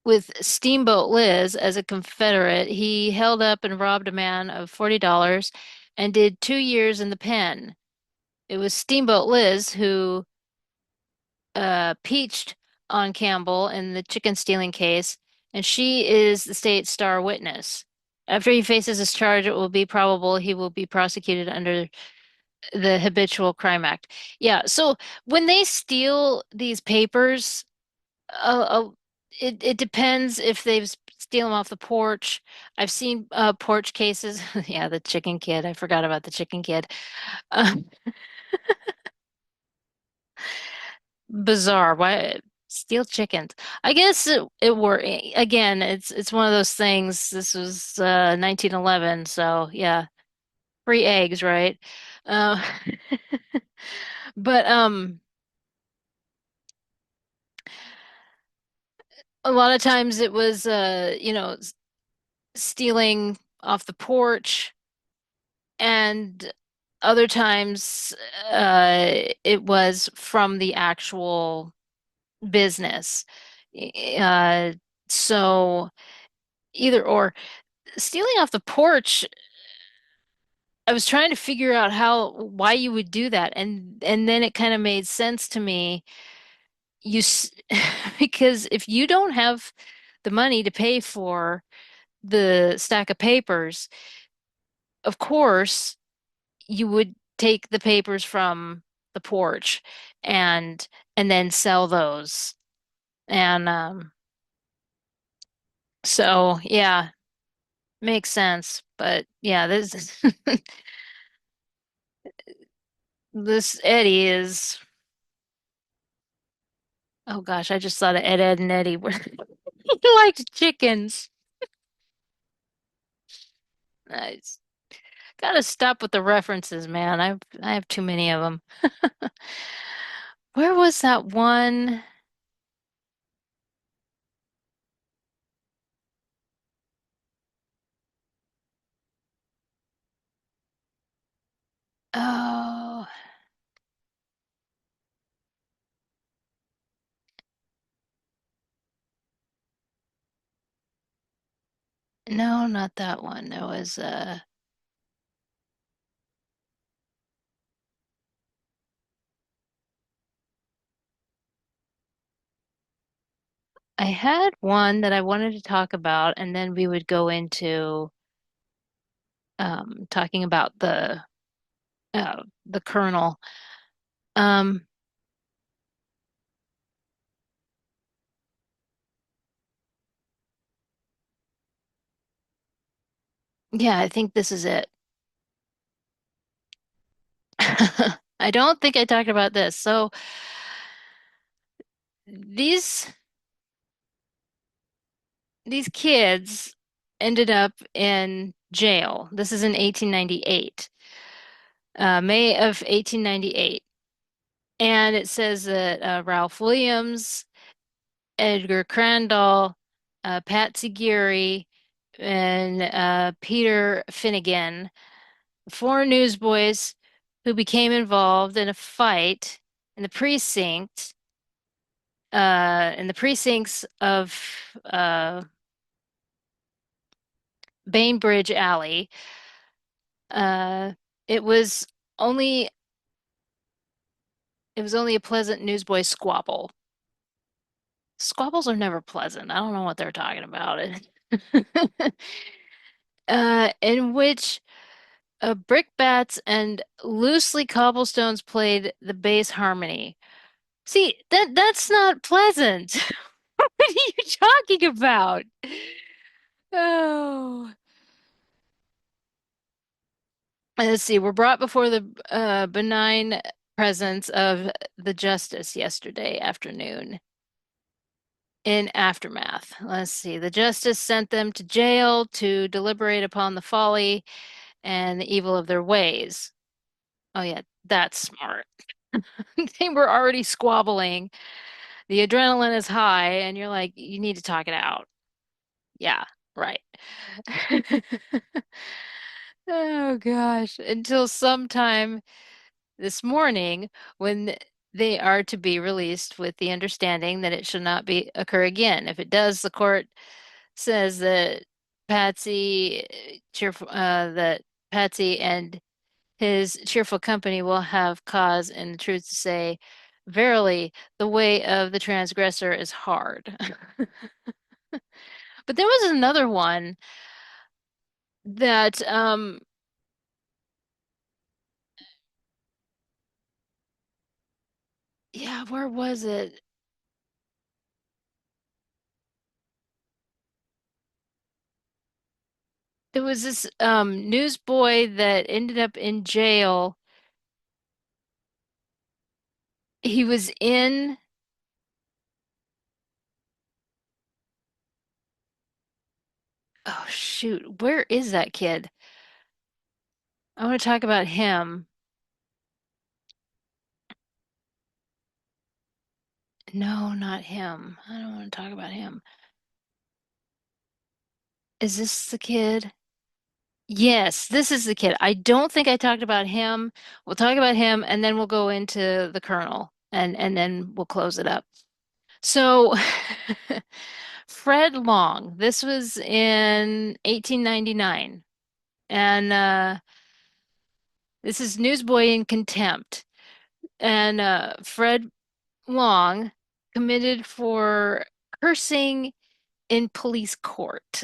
with Steamboat Liz as a Confederate, he held up and robbed a man of $40 and did 2 years in the pen. It was Steamboat Liz who peached on Campbell in the chicken stealing case, and she is the state's star witness. After he faces his charge, it will be probable he will be prosecuted under the Habitual Crime Act. Yeah, so when they steal these papers, it depends if they've steal them off the porch. I've seen porch cases. Yeah, the chicken kid. I forgot about the chicken kid. Uh, Bizarre. Why steal chickens? I guess it were again. It's one of those things. This was 1911, so yeah, free eggs, right? Uh, but a lot of times it was stealing off the porch, and other times it was from the actual business. Uh, so either or. Stealing off the porch, I was trying to figure out why you would do that, and then it kind of made sense to me. You s- because if you don't have the money to pay for the stack of papers, of course you would take the papers from the porch and and then sell those. And so yeah, makes sense. But yeah, this this Eddie is, oh gosh, I just thought of Ed, Ed and Eddie. He liked chickens. I gotta stop with the references, man. I have too many of them. Where was that one? Oh, no, not that one. There was I had one that I wanted to talk about, and then we would go into talking about the Colonel. Um, yeah, I think this is it. I don't think I talked about this. So these these kids ended up in jail. This is in 1898, May of 1898. And it says that Ralph Williams, Edgar Crandall, Patsy Geary, and Peter Finnegan, four newsboys who became involved in a fight in the precinct, in the precincts of uh, Bainbridge Alley. Uh, it was only it was only a pleasant newsboy squabble. Squabbles are never pleasant. I don't know what they're talking about. In which brickbats and loosely cobblestones played the bass harmony. See, that's not pleasant. What are you talking about? Oh. Let's see. We're brought before the benign. presence of the justice yesterday afternoon in aftermath. Let's see. The justice sent them to jail to deliberate upon the folly and the evil of their ways. Oh, yeah, that's smart. They were already squabbling. The adrenaline is high, and you're like, you need to talk it out. Yeah, right. Oh gosh, until sometime this morning when they are to be released with the understanding that it should not be occur again. If it does, the court says that Patsy and his cheerful company will have cause and truth to say, verily, the way of the transgressor is hard. But there was another one that yeah, where was it? There was this newsboy that ended up in jail. He was in, oh shoot, where is that kid? I want to talk about him. No, not him. I don't want to talk about him. Is this the kid? Yes, this is the kid. I don't think I talked about him. We'll talk about him and then we'll go into the Colonel and then we'll close it up. So Fred Long, this was in 1899. And this is Newsboy in Contempt. And Fred Long committed for cursing in police court.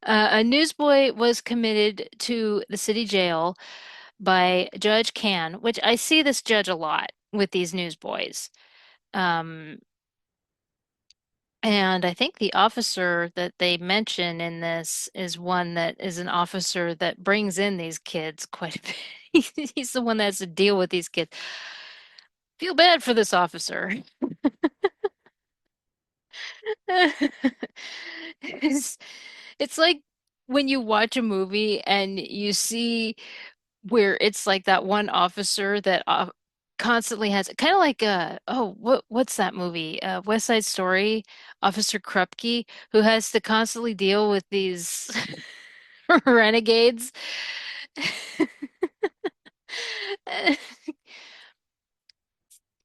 A newsboy was committed to the city jail by Judge Can, which I see this judge a lot with these newsboys. Um, and I think the officer that they mention in this is one that is an officer that brings in these kids quite a bit. He's the one that has to deal with these kids. Feel bad for this officer. It's, it's like when you watch a movie and you see where it's like that one officer that constantly has kind of like what's that movie? West Side Story, Officer Krupke, who has to constantly deal with these renegades.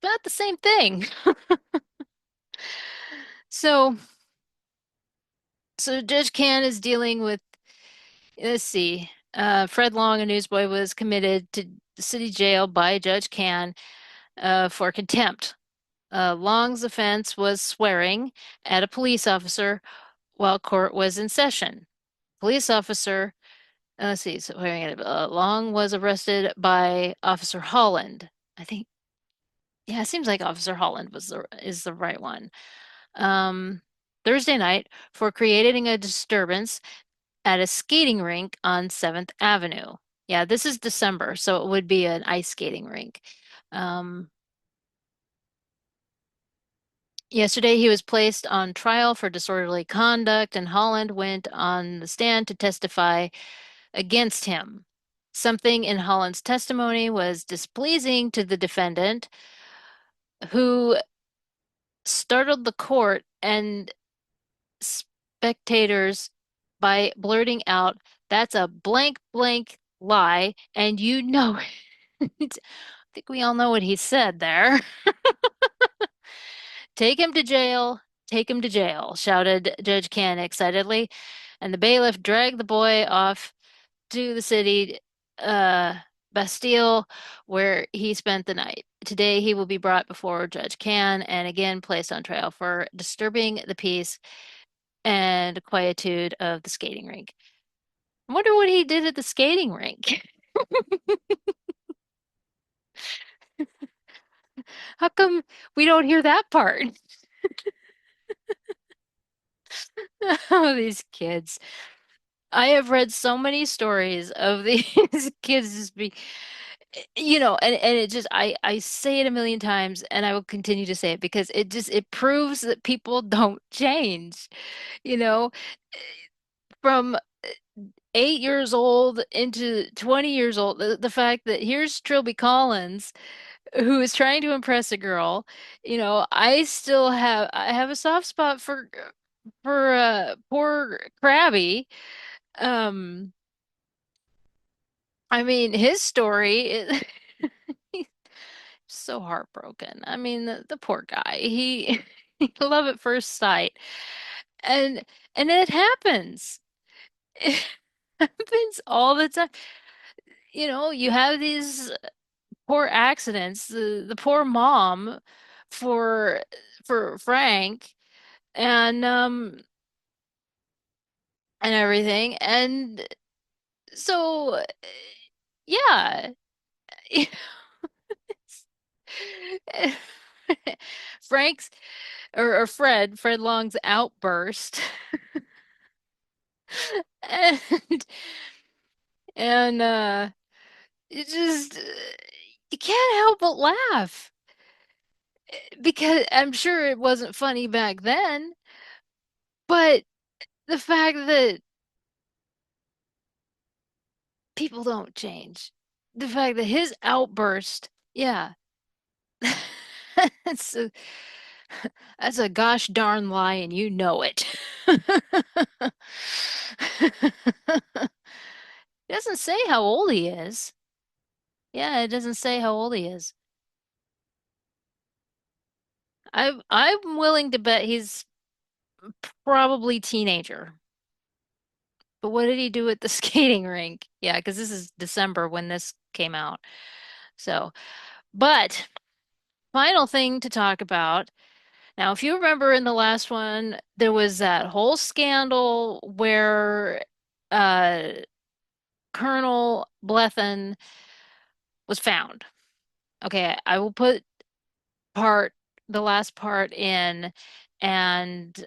About the same thing. So, so Judge Can is dealing with, let's see, Fred Long, a newsboy, was committed to city jail by Judge Can for contempt. Long's offense was swearing at a police officer while court was in session. Police officer, let's see, swearing at Long was arrested by Officer Holland. I think, yeah, it seems like Officer Holland is the right one. Um, Thursday night for creating a disturbance at a skating rink on 7th Avenue. Yeah, this is December, so it would be an ice skating rink. Um, Yesterday, he was placed on trial for disorderly conduct, and Holland went on the stand to testify against him. Something in Holland's testimony was displeasing to the defendant, who startled the court and spectators by blurting out, "That's a blank, blank lie, and you know it." I think we all know what he said there. Take him to jail, take him to jail, shouted Judge Can excitedly, and the bailiff dragged the boy off to the city uh, Bastille, where he spent the night. Today he will be brought before Judge Can and again placed on trial for disturbing the peace and quietude of the skating rink. I wonder what he did at the skating rink. How come we don't hear that part? Oh, these kids. I have read so many stories of these kids just be and it just I say it a million times and I will continue to say it because it proves that people don't change, you know, from 8 years old into 20 years old. The fact that here's Trilby Collins who is trying to impress a girl, I have a soft spot for poor Krabby. Um, I mean, his story is he's so heartbroken. I mean, the poor guy. He love at first sight. And and it happens. It happens all the time. You have these poor accidents, the poor mom for for Frank and and everything. And so yeah. Frank's or Fred Long's outburst and and it just you can't help but laugh because I'm sure it wasn't funny back then, but the fact that people don't change, the fact that his outburst, yeah, that's a, that's a gosh darn lie and you know it. It doesn't say how old he is. Yeah, it doesn't say how old he is. I'm willing to bet he's probably teenager. But what did he do at the skating rink? Yeah, because this is December when this came out. So, but final thing to talk about. Now, if you remember in the last one, there was that whole scandal where uh Colonel Blethen was found. Okay, I will put part the last part in and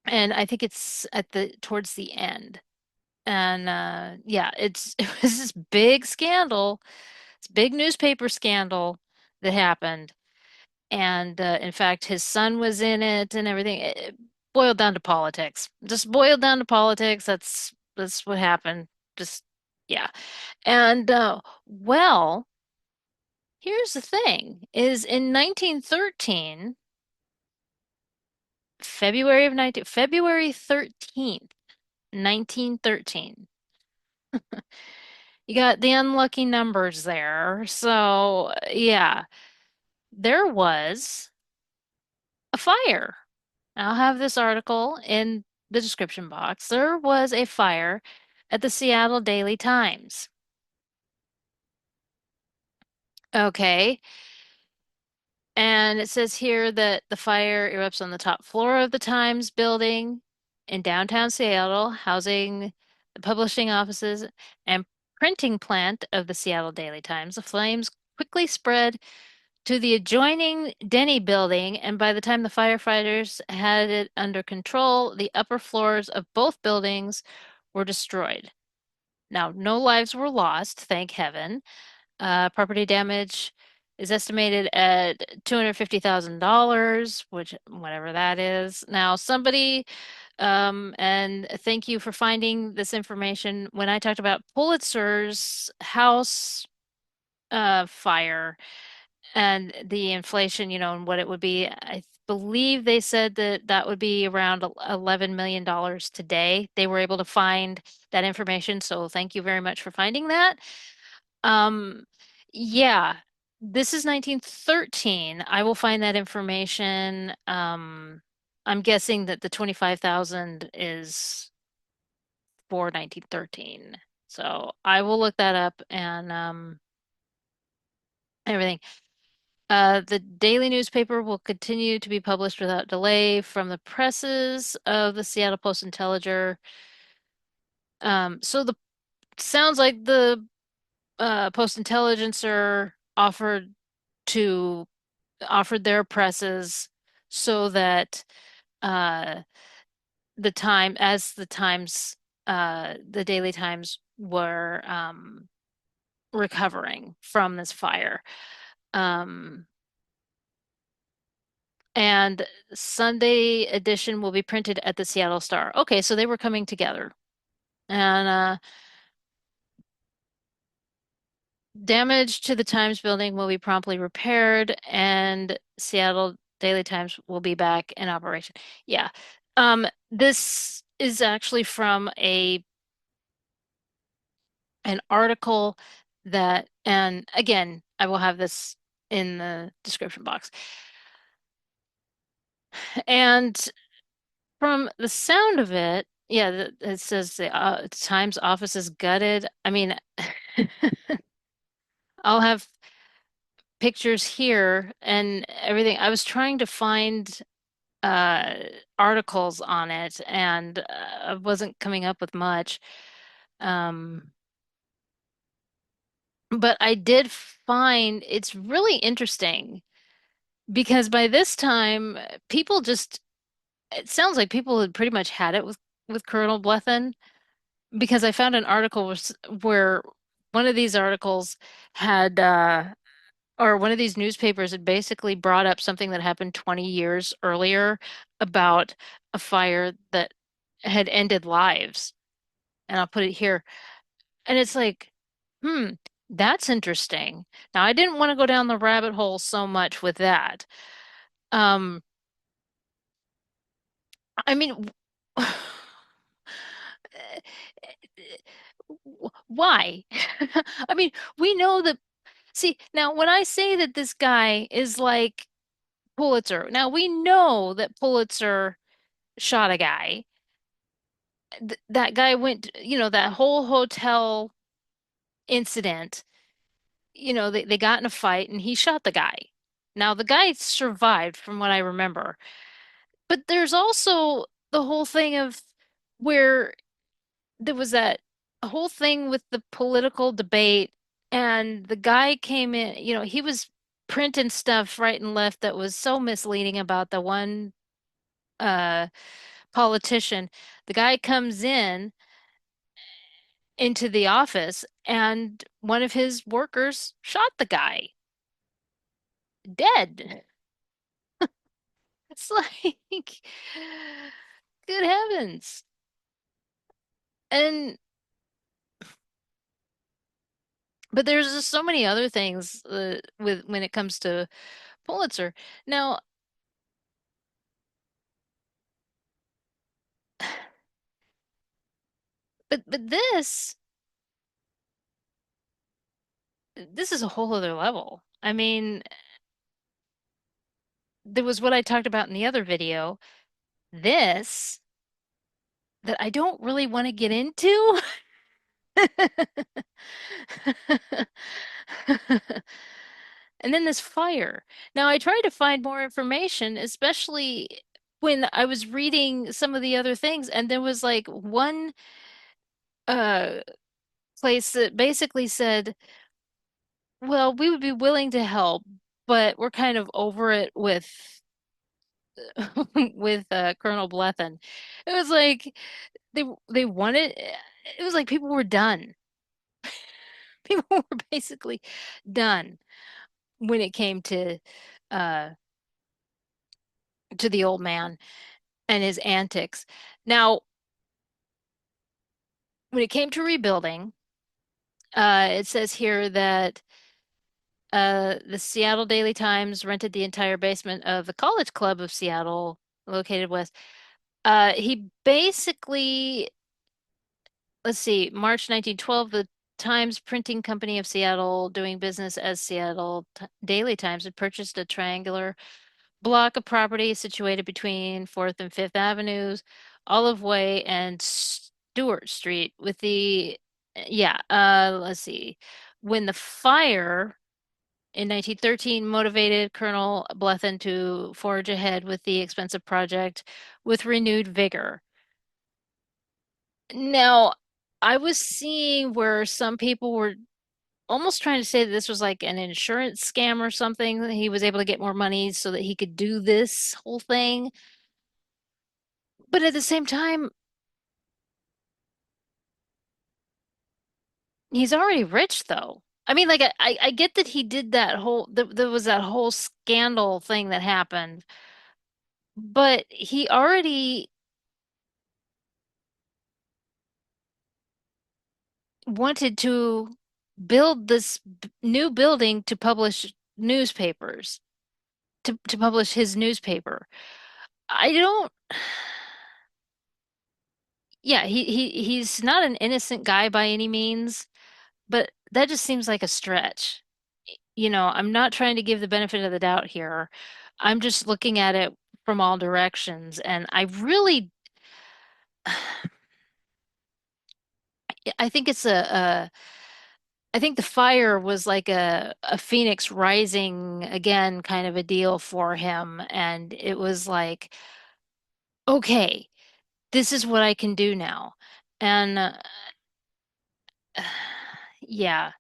and I think it's at the towards the end. And yeah, it was this big scandal, this big newspaper scandal that happened. And in fact, his son was in it and everything. It boiled down to politics. Just boiled down to politics. That's what happened. Just yeah. And well, here's the thing, is in 1913, February 13th, 1913. You got the unlucky numbers there. So, yeah, there was a fire. I'll have this article in the description box. There was a fire at the Seattle Daily Times. Okay. And it says here that the fire erupts on the top floor of the Times building in downtown Seattle, housing the publishing offices and printing plant of the Seattle Daily Times. The flames quickly spread to the adjoining Denny building, and by the time the firefighters had it under control, the upper floors of both buildings were destroyed. Now, no lives were lost, thank heaven. Property damage is estimated at $250,000, which whatever that is. Now, and thank you for finding this information. When I talked about Pulitzer's house fire and the inflation, and what it would be, I believe they said that that would be around $11 million today. They were able to find that information, so thank you very much for finding that. Um, yeah, this is 1913. I will find that information. I'm guessing that the 25,000 is for 1913. So I will look that up and everything. The daily newspaper will continue to be published without delay from the presses of the Seattle Post-Intelligencer. So the sounds like the Post-Intelligencer to offered their presses so that uh the Daily Times were recovering from this fire. Um, and Sunday edition will be printed at the Seattle Star. Okay, so they were coming together. And damage to the Times building will be promptly repaired, and Seattle Daily Times will be back in operation. Yeah. This is actually from a an article that, and again, I will have this in the description box. And from the sound of it, yeah, it says the Times office is gutted. I mean, I'll have pictures here and everything. I was trying to find uh articles on it and I wasn't coming up with much. Um, but I did find it's really interesting because by this time people just it sounds like people had pretty much had it with Colonel Blethyn because I found an article where one of these articles had or one of these newspapers had basically brought up something that happened 20 years earlier about a fire that had ended lives. And I'll put it here. And it's like, hmm, that's interesting. Now, I didn't want to go down the rabbit hole so much with that. Um, I mean, why? I mean, we know that. See, now when I say that this guy is like Pulitzer, now we know that Pulitzer shot a guy. Th that guy went, that whole hotel incident, they got in a fight and he shot the guy. Now, the guy survived from what I remember. But there's also the whole thing of where there was that whole thing with the political debate, and the guy came in, he was printing stuff right and left that was so misleading about the one uh politician. The guy comes in into the office and one of his workers shot the guy dead. It's like, good heavens. And but there's just so many other things with when it comes to Pulitzer. Now, but this is a whole other level. I mean, there was what I talked about in the other video. This that I don't really want to get into. And then this fire. Now, I tried to find more information, especially when I was reading some of the other things, and there was like one uh place that basically said, well, we would be willing to help, but we're kind of over it with with Colonel Blethyn. It was like they wanted it was like people were done. People were basically done when it came uh to the old man and his antics. Now, when it came to rebuilding, it says here that the Seattle Daily Times rented the entire basement of the College Club of Seattle, located west. He basically, let's see, March 1912, the Times Printing Company of Seattle, doing business as Seattle Daily Times, had purchased a triangular block of property situated between 4th and 5th Avenues, Olive Way, and Stewart Street with yeah, let's see. When the fire in 1913 motivated Colonel Blethyn to forge ahead with the expensive project with renewed vigor. Now, I was seeing where some people were almost trying to say that this was like an insurance scam or something, that he was able to get more money so that he could do this whole thing. But at the same time, He's already rich though. I mean, like I get that he did that whole there was that whole scandal thing that happened, but he already wanted to build this new building to publish newspapers, to publish his newspaper. I don't, yeah, he's not an innocent guy by any means, but that just seems like a stretch. I'm not trying to give the benefit of the doubt here. I'm just looking at it from all directions, and I think I think the fire was like a phoenix rising again kind of a deal for him. And it was like, okay, this is what I can do now. And yeah,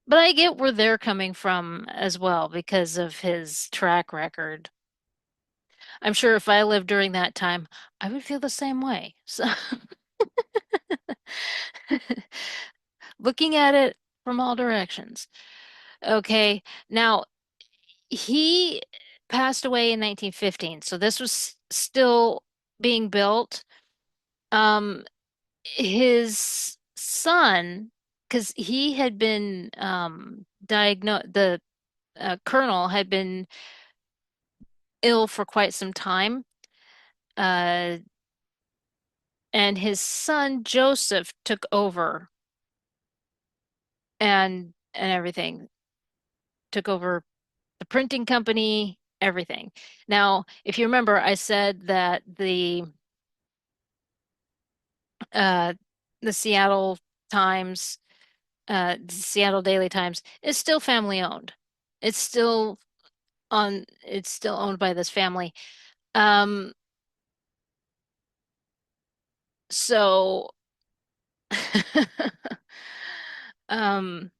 but I get where they're coming from as well because of his track record. I'm sure if I lived during that time, I would feel the same way. So looking at it from all directions. Okay, now he passed away in 1915, so this was still being built. Um, his son, because he had been diagnosed, the colonel had been ill for quite some time, uh, and his son Joseph took over and everything, took over the printing company, everything. Now, if you remember, I said that uh, the Times, Seattle Daily Times is still family owned. It's still it's still owned by this family. Um, so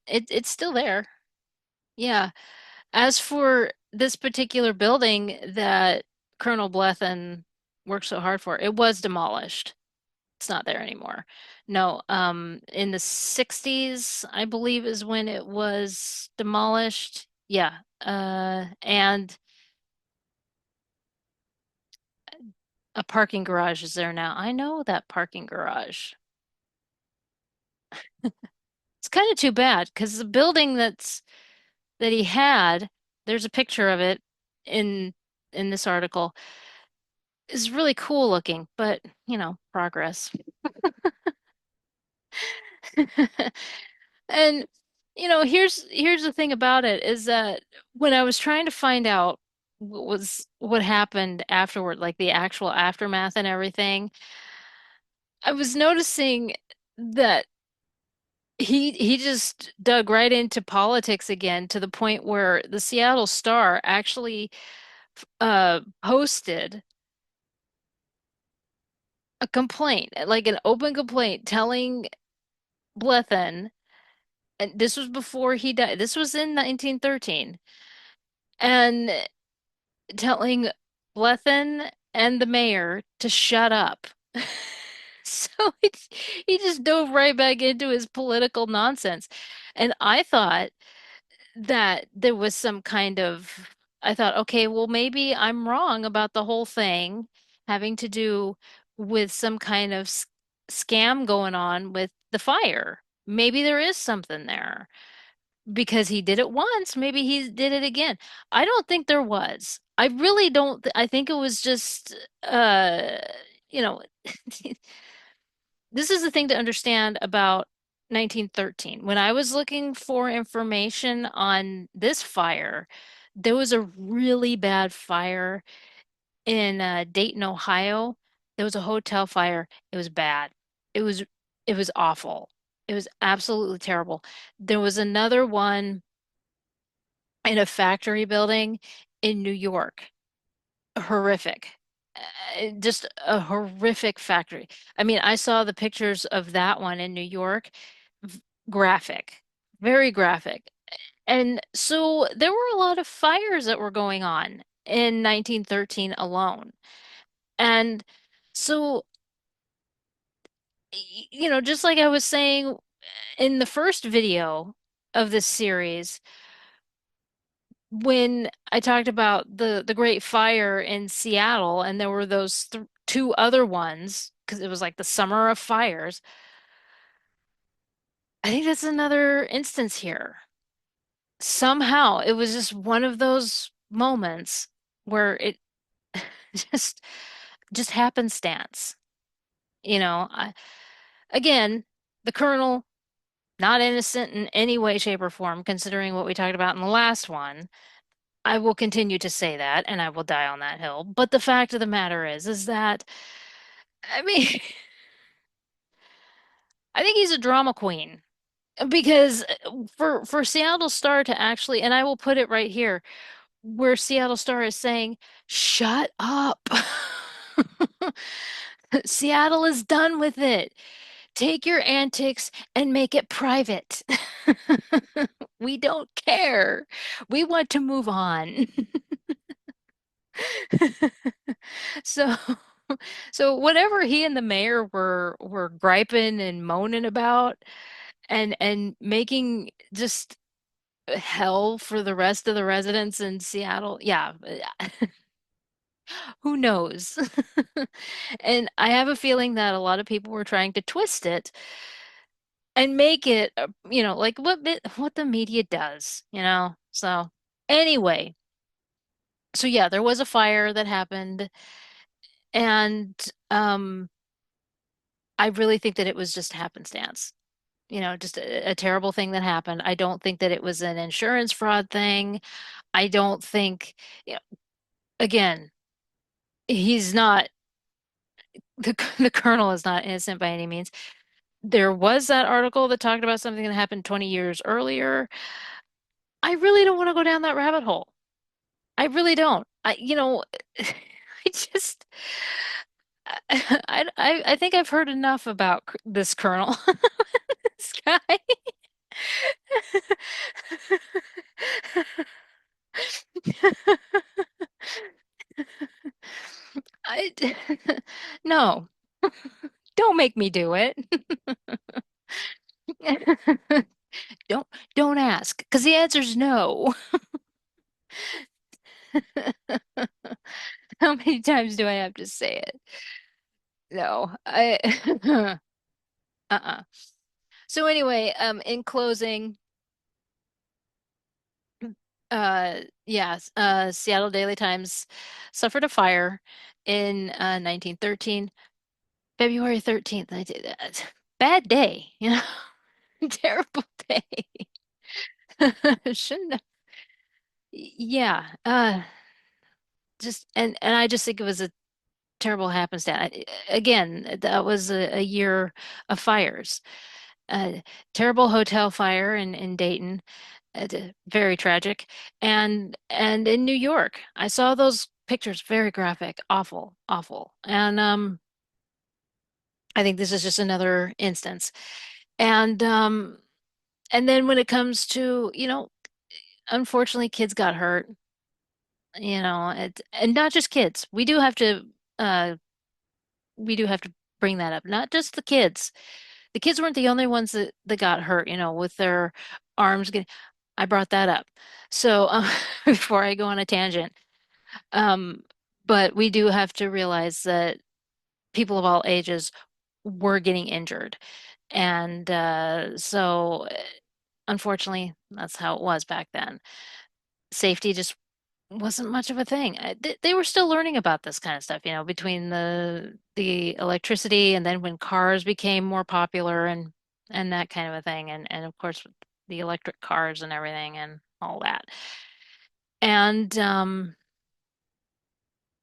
it's still there. Yeah. As for this particular building that Colonel Blethen worked so hard for, it was demolished. It's not there anymore. No, in the 60s, I believe is when it was demolished. Yeah. And a parking garage is there now. I know that parking garage. It's kind of too bad because the building that he had, there's a picture of it in in this article, is really cool looking, but progress. And here's the thing about it is that when I was trying to find out what happened afterward, like the actual aftermath and everything, I was noticing that he just dug right into politics again to the point where the Seattle Star actually posted a complaint, like an open complaint telling Blethen, and this was before he died. This was in 1913, and telling Blethen and the mayor to shut up. So he just dove right back into his political nonsense. And I thought that there was some kind of, I thought, okay, well, maybe I'm wrong about the whole thing having to do with some kind of scam going on with the fire. Maybe there is something there because he did it once, maybe he did it again. I don't think there was. I really don't. I think it was just, you know, this is the thing to understand about 1913. When I was looking for information on this fire, there was a really bad fire in Dayton, Ohio. There was a hotel fire. It was bad. It was it was awful. It was absolutely terrible. There was another one in a factory building in New York. Horrific. Just a horrific factory. I mean, I saw the pictures of that one in New York. Graphic, very graphic. And so there were a lot of fires that were going on in 1913 alone. And so, just like I was saying in the first video of this series, when I talked about the Great Fire in Seattle, and there were those th two other ones because it was like the summer of fires. I think that's another instance here. Somehow it was just one of those moments where it just just happenstance. Again, the Colonel not innocent in any way, shape, or form, considering what we talked about in the last one. I will continue to say that, and I will die on that hill. But the fact of the matter is that I mean, I think he's a drama queen because for Seattle Star to actually, and I will put it right here, where Seattle Star is saying, "Shut up." Seattle is done with it. Take your antics and make it private. We don't care. We want to move on. So, so whatever he and the mayor were griping and moaning about and making just hell for the rest of the residents in Seattle, yeah, who knows? And I have a feeling that a lot of people were trying to twist it and make it, like what the media does. So anyway, so yeah, there was a fire that happened, and I really think that it was just happenstance. Just a terrible thing that happened. I don't think that it was an insurance fraud thing. I don't think, you know, again, he's not the colonel is not innocent by any means. There was that article that talked about something that happened 20 years earlier. I really don't want to go down that rabbit hole. I really don't. I just, I think I've heard enough about this colonel, this guy. I, no, don't make me do it. Don't don't ask, because the answer's no. How many times do I have to say it? No, uh-uh. So anyway, in closing, yes, Seattle Daily Times suffered a fire in 1913, February 13th. I did that. Bad day. Terrible day. Shouldn't have. Yeah, just and I just think it was a terrible happenstance. Again, that was a year of fires. Terrible hotel fire in Dayton, very tragic, and in New York, I saw those pictures, very graphic, awful, awful, and I think this is just another instance. And and then when it comes to, unfortunately, kids got hurt. And not just kids. Uh we do have to bring that up. Not just the kids. The kids weren't the only ones that got hurt, with their arms getting. I brought that up. So before I go on a tangent, um, but we do have to realize that people of all ages were getting injured, and so unfortunately, that's how it was back then. Safety just wasn't much of a thing. They were still learning about this kind of stuff, between the electricity and then when cars became more popular and that kind of a thing, and of course the electric cars and everything and all that. And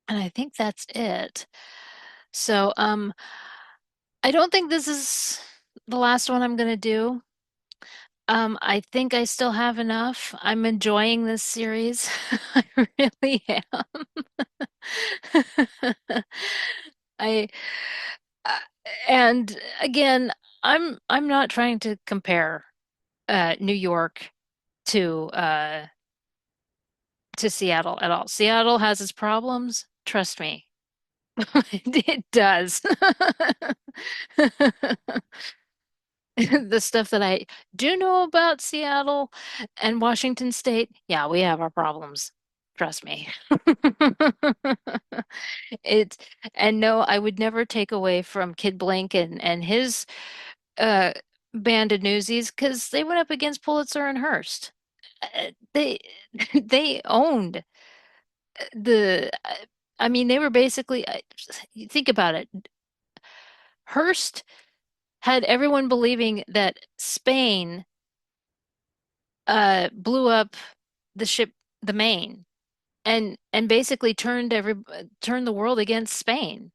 I think that's it. So I don't think this is the last one I'm gonna do. I think I still have enough. I'm enjoying this series. I really am. I uh, and again, I'm not trying to compare New York to uh to Seattle at all. Seattle has its problems, trust me. It does. The stuff that I do know about Seattle and Washington State, yeah, we have our problems. Trust me. It and no, I would never take away from Kid Blink and his uh band of newsies because they went up against Pulitzer and Hearst. They they owned the I mean they were basically you think about it. Hearst had everyone believing that Spain blew up the ship the Maine and basically turned the world against Spain.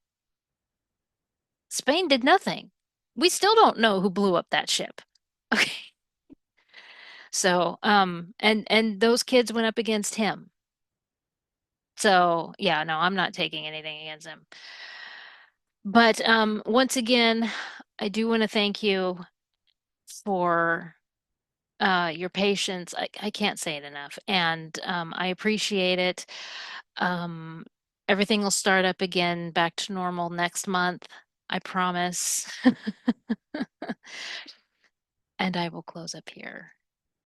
Spain did nothing. We still don't know who blew up that ship. Okay. So, and those kids went up against him. So, yeah, no, I'm not taking anything against him. But once again, I do want to thank you for your patience. I can't say it enough. And I appreciate it. Um, Everything will start up again back to normal next month. I promise. And I will close up here.